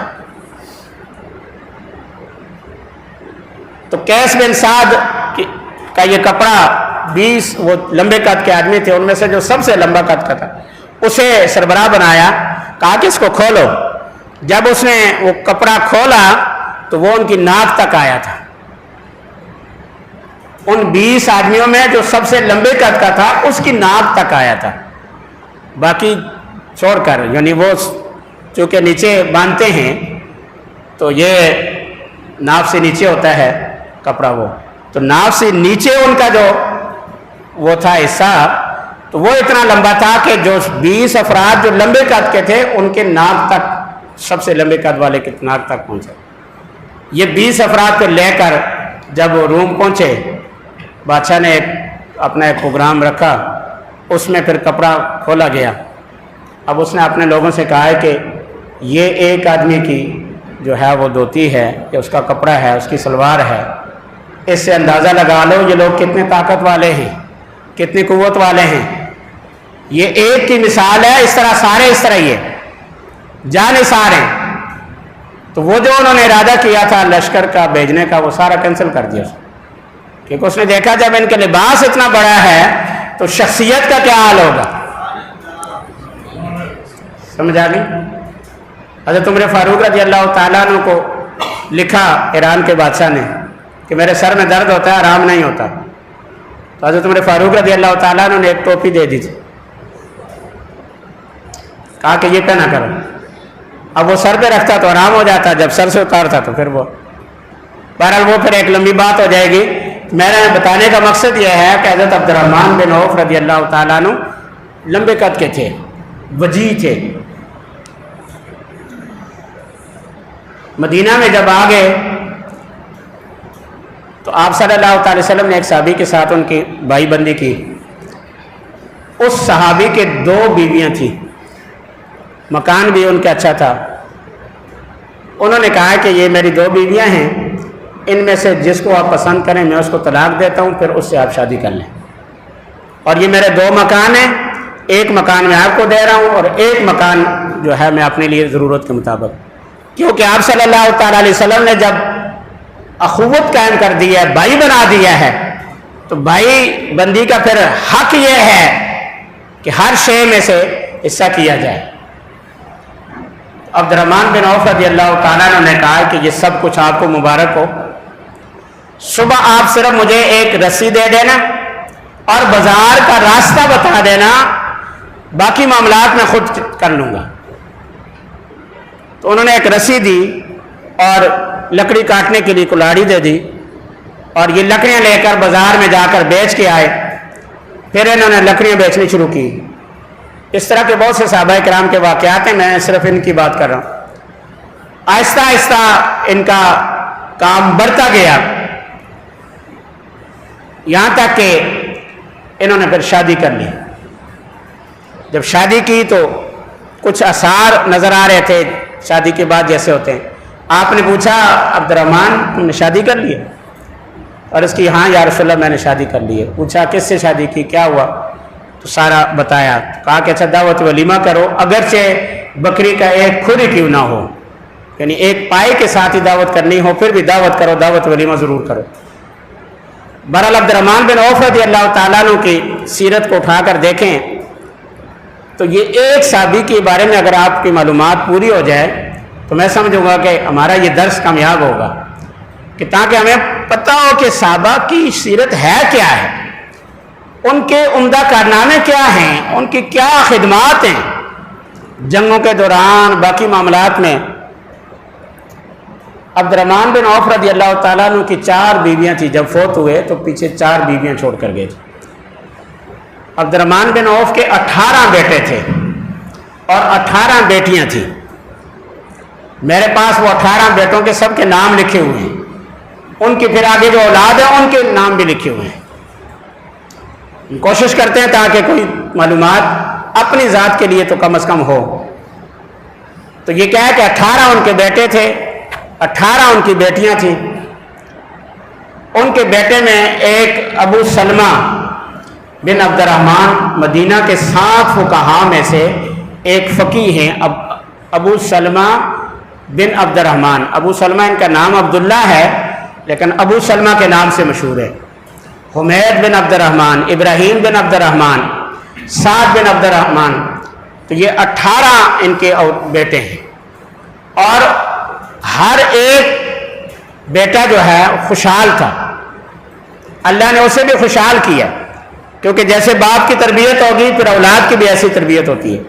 تو قیس بن سعد کا یہ کپڑا 20 وہ لمبے قد کے آدمی تھے، ان میں سے جو سب سے لمبا قد کا تھا اسے سربراہ بنایا، کہا کہ اس کو کھولو۔ جب اس نے وہ کپڑا کھولا تو وہ ان کی ناک تک آیا تھا۔ ان 20 آدمیوں میں جو سب سے لمبے قد کا تھا اس کی ناک تک آیا تھا، باقی چھوڑ کر، یعنی وہ چونکہ نیچے باندھتے ہیں تو یہ ناف سے نیچے ہوتا ہے کپڑا، وہ تو ناف سے نیچے ان کا جو وہ تھا حصہ تو وہ اتنا لمبا تھا کہ جو 20 افراد جو لمبے قد کے تھے ان کے ناک تک، سب سے لمبے قد والے کے ناک تک پہنچے۔ یہ 20 افراد کو لے کر جب وہ روم پہنچے، بادشاہ نے اپنا ایک پروگرام رکھا، اس میں پھر کپڑا کھولا گیا۔ اب اس نے اپنے لوگوں سے کہا ہے کہ یہ ایک آدمی کی جو ہے وہ دھوتی ہے، یا اس کا کپڑا ہے، اس کی سلوار ہے، اس سے اندازہ لگا لو یہ لوگ کتنے طاقت والے ہیں، کتنی قوت والے ہیں۔ یہ ایک کی مثال ہے، اس طرح سارے اس طرح ہی ہے، جانثار ہیں۔ تو وہ جو انہوں نے ارادہ کیا تھا لشکر کا بھیجنے کا، وہ سارا کینسل کر دیا، کیونکہ اس نے دیکھا جب ان کے لباس اتنا بڑا ہے تو شخصیت کا کیا حال ہوگا۔ سمجھ آ گئی؟ حضرت عمر فاروق رضی اللہ تعالیٰ عنہ کو لکھا ایران کے بادشاہ نے کہ میرے سر میں درد ہوتا ہے، آرام نہیں ہوتا، تو حضرت عمر فاروق رضی اللہ تعالیٰ عنہ نے ایک ٹوپی دے دی تھی، کہا کہ یہ پہنا کرو۔ اب وہ سر پہ رکھتا تو آرام ہو جاتا، جب سر سے اتارتا تو پھر وہ، بہرحال وہ پھر ایک لمبی بات ہو جائے گی۔ میرا بتانے کا مقصد یہ ہے کہ حضرت عبد الرحمن بن عوف رضی اللہ تعالیٰ عنہ لمبے قد کے تھے، وجیح تھے۔ مدینہ میں جب آ گئے تو آپ صلی اللہ تعالی وسلم نے ایک صحابی کے ساتھ ان کی بھائی بندی کی۔ اس صحابی کے 2 بیویاں تھیں، مکان بھی ان کا اچھا تھا۔ انہوں نے کہا کہ یہ میری 2 بیویاں ہیں، ان میں سے جس کو آپ پسند کریں میں اس کو طلاق دیتا ہوں، پھر اس سے آپ شادی کر لیں، اور یہ میرے 2 مکان ہیں، ایک مکان میں آپ کو دے رہا ہوں اور ایک مکان جو ہے میں اپنے لیے ضرورت کے مطابق۔ کیونکہ آپ صلی اللہ تعالی علیہ وسلم نے جب اخوت قائم کر دی ہے، بھائی بنا دیا ہے، تو بھائی بندی کا پھر حق یہ ہے کہ ہر شے میں سے حصہ کیا جائے۔ عبد الرحمن بن عوف رضی اللہ تعالیٰ نے کہا کہ یہ سب کچھ آپ کو مبارک ہو، صبح آپ صرف مجھے ایک رسی دے دینا اور بازار کا راستہ بتا دینا، باقی معاملات میں خود کر لوں گا۔ تو انہوں نے ایک رسی دی اور لکڑی کاٹنے کے لیے کلاڑی دے دی، اور یہ لکڑیاں لے کر بازار میں جا کر بیچ کے آئے۔ پھر انہوں نے لکڑیاں بیچنی شروع کی۔ اس طرح کے بہت سے صحابہ کرام کے واقعات ہیں، میں صرف ان کی بات کر رہا ہوں۔ آہستہ آہستہ ان کا کام بڑھتا گیا، یہاں تک کہ انہوں نے پھر شادی کر لی۔ جب شادی کی تو کچھ آثار نظر آ رہے تھے شادی کے بعد جیسے ہوتے ہیں۔ آپ نے پوچھا عبد الرحمن تم نے شادی کر لی ہے؟ اور اس کی ہاں یا رسول اللہ میں نے شادی کر لی ہے۔ پوچھا کس سے شادی کی، کیا ہوا؟ تو سارا بتایا۔ کہا کہ اچھا دعوت ولیمہ کرو، اگرچہ بکری کا ایک کھر ہی کیوں نہ ہو، یعنی ایک پائے کے ساتھ ہی دعوت کرنی ہو، پھر بھی دعوت کرو، دعوت ولیمہ ضرور کرو۔ بہرحال عبد الرحمن بن عوف رضی اللہ تعالیٰ عنہ کی سیرت کو اٹھا کر دیکھیں تو یہ ایک صحابی کے بارے میں اگر آپ کی معلومات پوری ہو جائے تو میں سمجھوں گا کہ ہمارا یہ درس کامیاب ہوگا، کہ تاکہ ہمیں پتہ ہو کہ صحابہ کی سیرت ہے کیا ہے، ان کے عمدہ کارنامے کیا ہیں، ان کی کیا خدمات ہیں جنگوں کے دوران، باقی معاملات میں۔ عبد الرحمن بن عوف رضی اللہ تعالیٰ عنہ کی 4 بیویاں تھیں، جب فوت ہوئے تو پیچھے 4 بیویاں چھوڑ کر گئے تھے۔ عبد الرحمن بن عوف کے 18 بیٹے تھے اور 18 بیٹیاں تھیں۔ میرے پاس وہ 18 بیٹوں کے سب کے نام لکھے ہوئے ہیں، ان کی پھر آگے جو اولاد ہے ان کے نام بھی لکھے ہوئے ہیں۔ کوشش کرتے ہیں تاکہ کوئی معلومات اپنی ذات کے لیے تو کم از کم ہو۔ تو یہ کیا ہے کہ 18 ان کے بیٹے تھے، 18 ان کی بیٹیاں تھیں۔ ان کے بیٹے میں ایک ابو سلمہ بن عبد الرحمن، مدینہ کے 7 فقہاء میں سے ایک فقیہ ہیں، ابو سلمہ بن عبد الرحمن۔ ابو سلمہ ان کا نام عبداللہ ہے لیکن ابو سلمہ کے نام سے مشہور ہے۔ حمید بن عبد الرحمن، ابراہیم بن عبد الرحمن، سعد بن عبد الرحمن، تو یہ 18 ان کے بیٹے ہیں، اور ہر ایک بیٹا جو ہے خوشحال تھا۔ اللہ نے اسے بھی خوشحال کیا، کیونکہ جیسے باپ کی تربیت ہوگی پھر اولاد کی بھی ایسی تربیت ہوتی ہے۔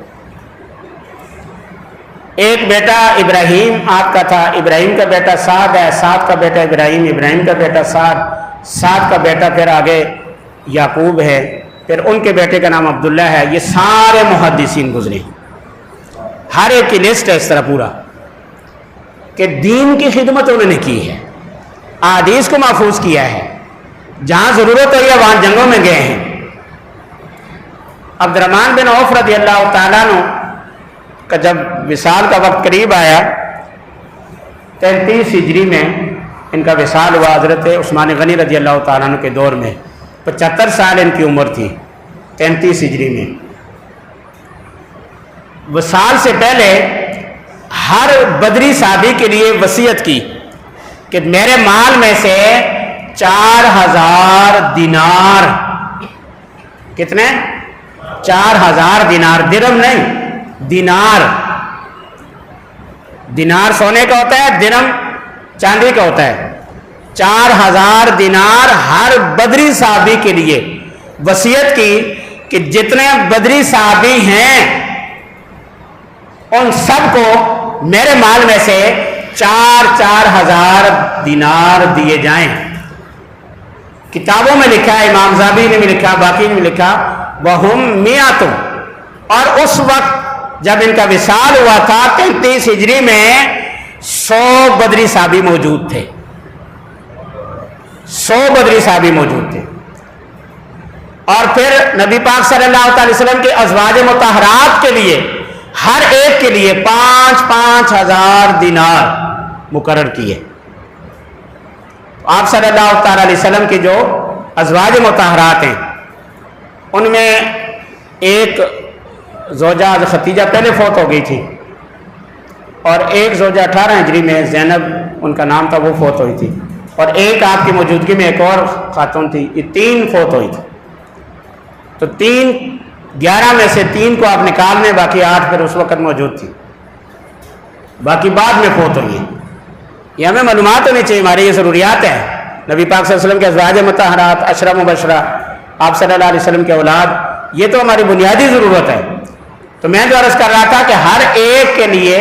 ایک بیٹا ابراہیم آپ کا تھا، ابراہیم کا بیٹا سعد ہے، سعد کا بیٹا ابراہیم، ابراہیم کا بیٹا سعد، سعد کا بیٹا پھر آگے یعقوب ہے، پھر ان کے بیٹے کا نام عبداللہ ہے۔ یہ سارے محدثین گزرے، ہر ایک کی لسٹ ہے اس طرح پورا کہ دین کی خدمت انہوں نے کی ہے، احادیث کو محفوظ کیا ہے، جہاں ضرورت ہوئی ہے وہاں جنگوں میں گئے ہیں۔ عبد الرحمن بن عوف رضی اللہ تعالیٰ عنہ کا جب وصال کا وقت قریب آیا، 33 ہجری میں ان کا وصال ہوا حضرت عثمان غنی رضی اللہ تعالیٰ عنہ کے دور میں۔ 75 سال ان کی عمر تھی 33 ہجری میں۔ وصال سے پہلے ہر بدری صحابی کے لیے وصیت کی کہ میرے مال میں سے 4000 دینار، کتنے؟ 4000 دینار، درہم نہیں، دینار۔ دینار سونے کا ہوتا ہے، درہم چاندی کا ہوتا ہے۔ 4000 دینار ہر بدری صحابی کے لیے وصیت کی کہ جتنے بدری صحابی ہیں ان سب کو میرے مال میں سے 4000 دینار دیے جائیں۔ کتابوں میں لکھا ہے، امام زابی نے بھی لکھا، باقی نے بھی لکھا، وَهُمْ مِئَةٌ، اور اس وقت جب ان کا وصال ہوا تھا 33 ہجری میں 100 بدری صحابی موجود تھے، 100 بدری صحابی موجود تھے۔ اور پھر نبی پاک صلی اللہ علیہ وسلم کے ازواج مطہرات کے لیے ہر ایک کے لیے 5-5 ہزار دینار مقرر کیے۔ آپ صلی اللہ تعالی علیہ وسلم کی جو ازواج مطہرات ہیں ان میں ایک زوجہ ختیجہ پہلے فوت ہو گئی تھی، اور ایک زوجہ 18 ہجری میں زینب ان کا نام تھا، وہ فوت ہوئی تھی، اور ایک آپ کی موجودگی میں ایک اور خاتون تھی، یہ 3 فوت ہوئی تھی۔ تو 11 میں سے 3 کو آپ نکال لیں، باقی 8 پھر اس وقت موجود تھی، باقی بعد میں فوت ہوئی ہیں۔ یہ ہمیں معلومات ہونی چاہیے، ہماری یہ ضروریات ہیں۔ نبی پاک صلی اللہ علیہ وسلم کے ازواج مطہرات، عشرہ مبشرہ، آپ صلی اللہ علیہ وسلم کے اولاد، یہ تو ہماری بنیادی ضرورت ہے۔ تو میں جو عرض کر رہا تھا کہ ہر ایک کے لیے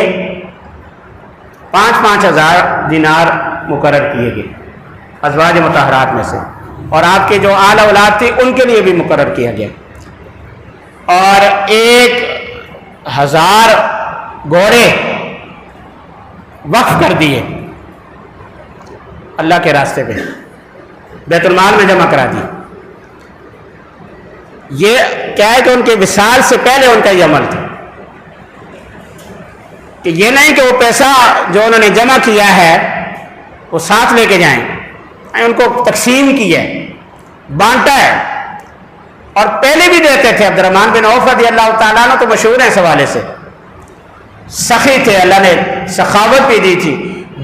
5-5 ہزار دینار مقرر کیے گئے ازواج مطہرات میں سے، اور آپ کے جو اعلی اولاد تھی ان کے لیے بھی مقرر کیا گیا، اور 1000 گھوڑے وقف کر دیے اللہ کے راستے پہ، بیت المال میں جمع کرا دیے۔ یہ کیا ہے کہ ان کے وصال سے پہلے ان کا یہ عمل تھا کہ یہ نہیں کہ وہ پیسہ جو انہوں نے جمع کیا ہے وہ ساتھ لے کے جائیں، ان کو تقسیم کیا ہے، بانٹا ہے، اور پہلے بھی دیتے تھے۔ عبد الرحمن بن عوف رضی اللہ تعالیٰ عنہ تو مشہور ہیں اس حوالے سے، سخی تھے، اللہ نے سخاوت بھی دی تھی،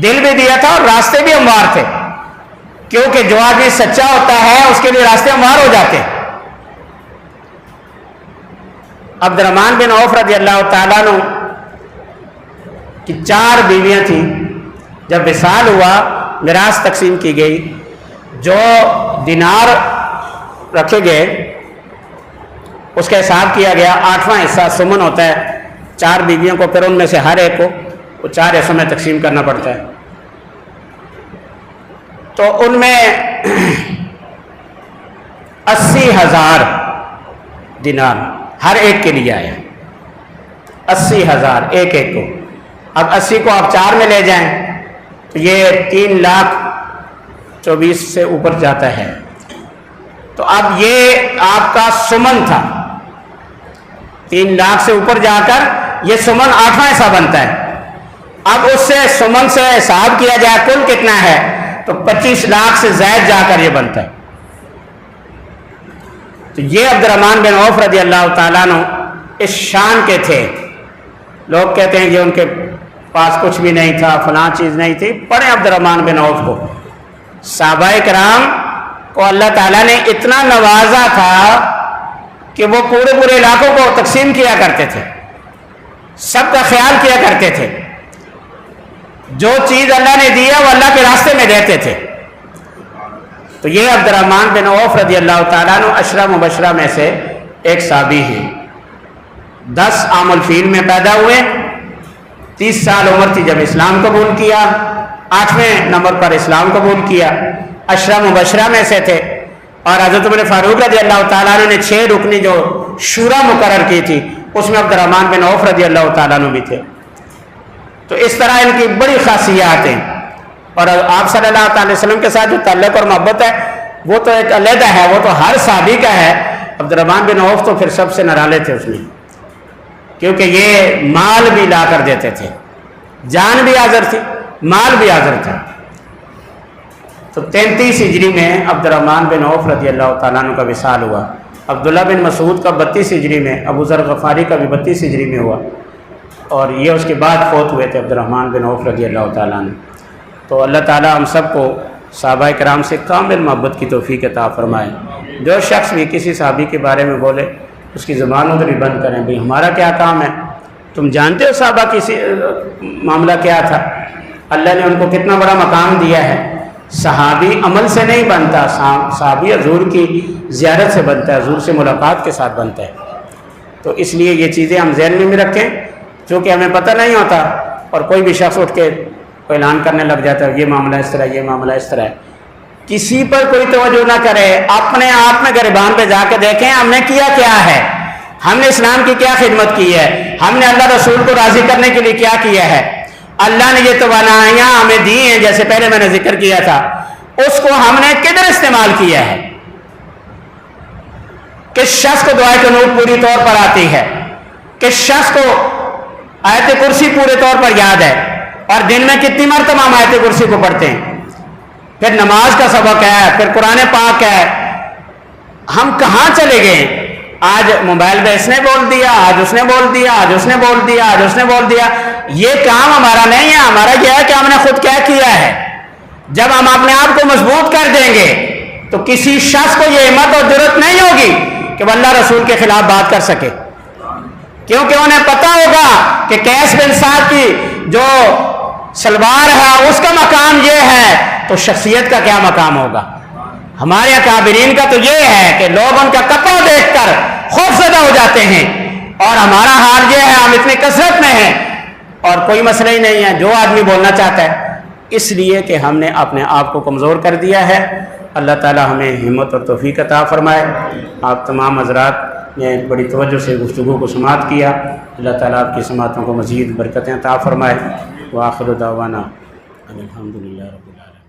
دل بھی دیا تھا، اور راستے بھی ہموار تھے، کیونکہ جو آدمی سچا ہوتا ہے اس کے لیے راستے ہموار ہو جاتے ہیں۔ عبد الرحمن بن عوف رضی اللہ تعالیٰ عنہ کی 4 بیویاں تھیں، جب وصال ہوا میراث تقسیم کی گئی، جو دینار رکھے گئے اس کا حساب کیا گیا، 8واں حصہ سمن ہوتا ہے 4 بیویوں کو، پھر ان میں سے ہر ایک کو وہ 4 حصوں میں تقسیم کرنا پڑتا ہے۔ تو ان میں 80,000 دینار ہر ایک کے لیے آیا، 80,000 ایک ایک کو۔ اب 80 کو آپ 4 میں لے جائیں تو یہ 3,24,000 سے اوپر جاتا ہے۔ تو اب یہ آپ کا سمن تھا، 3 لاکھ سے اوپر جا کر یہ سمن 8واں حصہ بنتا ہے۔ اب اس سے سمن سے حساب کیا جائے کل کتنا ہے تو 25 لاکھ سے زائد جا کر یہ بنتا ہے۔ تو یہ عبد الرحمن بن عوف رضی اللہ تعالیٰ عنہ اس شان کے تھے۔ لوگ کہتے ہیں کہ ان کے پاس کچھ بھی نہیں تھا، فلاں چیز نہیں تھی، پڑھیں عبد الرحمن بن عوف کو۔ صحابہ کرام کو اللہ تعالیٰ نے اتنا نوازا تھا کہ وہ پورے علاقوں کو تقسیم کیا کرتے تھے، سب کا خیال کیا کرتے تھے، جو چیز اللہ نے دیا وہ اللہ کے راستے میں دیتے تھے۔ تو یہ عبد الرحمن بن عوف رضی اللہ تعالیٰ عنہ 10 مبشرہ میں سے ایک صحابی ہیں۔ 10 عام الفیل میں پیدا ہوئے، 30 سال عمر تھی جب اسلام قبول کیا، 8ویں نمبر پر اسلام قبول کیا، 10 مبشرہ میں سے تھے۔ اور حضرت عمر فاروق رضی اللہ تعالیٰ عنہ نے 6 رکنی جو شورا مقرر کی تھی اس میں عبد الرحمن بن عوف رضی اللہ تعالیٰ عنہ بھی تھے۔ تو اس طرح ان کی بڑی خاصیات ہیں، اور آپ صلی اللہ علیہ وسلم کے ساتھ جو تعلق اور محبت ہے وہ تو ایک علیحدہ ہے، وہ تو ہر صحابی کا ہے۔ عبد الرحمن بن عوف تو پھر سب سے نرالے تھے اس میں، کیونکہ یہ مال بھی لا کر دیتے تھے، جان بھی حاضر تھی، مال بھی حاضر تھا۔ تو 33 ہجری میں عبد الرحمن بن عوف رضی اللہ تعالیٰ عنہ کا وصال ہوا۔ عبداللہ بن مسعود کا 32 ہجری میں، ابو ذر غفاری کا بھی 32 ہجری میں ہوا، اور یہ اس کے بعد فوت ہوئے تھے عبد الرحمن بن عوف رضی اللہ تعالیٰ عنہ۔ تو اللہ تعالیٰ ہم سب کو صحابہ کرام سے کامل محبت کی توفیق عطا فرمائے۔ جو شخص بھی کسی صحابی کے بارے میں بولے اس کی زبان ادھر بھی بند کریں، بھئی ہمارا کیا کام ہے؟ تم جانتے ہو صحابہ کی معاملہ کیا تھا؟ اللہ نے ان کو کتنا بڑا مقام دیا ہے۔ صحابی عمل سے نہیں بنتا، صحابی حضور کی زیارت سے بنتا ہے، حضور سے ملاقات کے ساتھ بنتا ہے۔ تو اس لیے یہ چیزیں ہم ذہن میں رکھیں، چونکہ ہمیں پتہ نہیں ہوتا اور کوئی بھی شخص اٹھ کے اعلان کرنے لگ جاتا ہے یہ معاملہ اس طرح، یہ معاملہ اس طرح ہے۔ کسی پر کوئی توجہ نہ کرے، اپنے آپ میں گریبان پہ جا کے دیکھیں ہم نے کیا کیا ہے، ہم نے اسلام کی کیا خدمت کی ہے، ہم نے اللہ رسول کو راضی کرنے کے لیے کیا کیا ہے۔ اللہ نے یہ توانائیاں ہمیں دی ہیں، جیسے پہلے میں نے ذکر کیا تھا، اس کو ہم نے کدھر استعمال کیا ہے؟ کس شخص کو دعائے قنوت پوری طور پر آتی ہے؟ کس شخص کو آیت کرسی پورے طور پر یاد ہے؟ اور دن میں کتنی مرتبہ ہم آیت کرسی کو پڑھتے ہیں؟ پھر نماز کا سبق ہے، پھر قرآن پاک ہے۔ ہم کہاں چلے گئے؟ آج موبائل پہ اس نے بول دیا، آج اس نے بول دیا، آج اس نے بول دیا، آج اس نے بول دیا۔ یہ کام ہمارا نہیں ہے، ہمارا یہ ہے کہ ہم نے خود کیا کیا ہے۔ جب ہم اپنے آپ کو مضبوط کر دیں گے تو کسی شخص کو یہ ہمت اور جرأت نہیں ہوگی کہ وہ اللہ رسول کے خلاف بات کر سکے، کیونکہ انہیں پتا ہوگا کہ قیس بن سعد کی جو سلوار ہے اس کا مقام یہ ہے، تو شخصیت کا کیا مقام ہوگا؟ ہمارے اکابرین کا تو یہ ہے کہ لوگ ان کا کپڑا دیکھ کر خوفزدہ ہو جاتے ہیں، اور ہمارا حال یہ ہے ہم اتنی کثرت میں ہیں اور کوئی مسئلہ ہی نہیں ہے، جو آدمی بولنا چاہتا ہے، اس لیے کہ ہم نے اپنے آپ کو کمزور کر دیا ہے۔ اللہ تعالی ہمیں ہمت اور توفیق عطا فرمائے۔ آپ تمام حضرات نے بڑی توجہ سے گفتگو کو سماعت کیا، اللہ تعالیٰ آپ کی سماعتوں کو مزید برکتیں عطا فرمائے۔ وآخر دعوانا الحمدللہ رب العالمین۔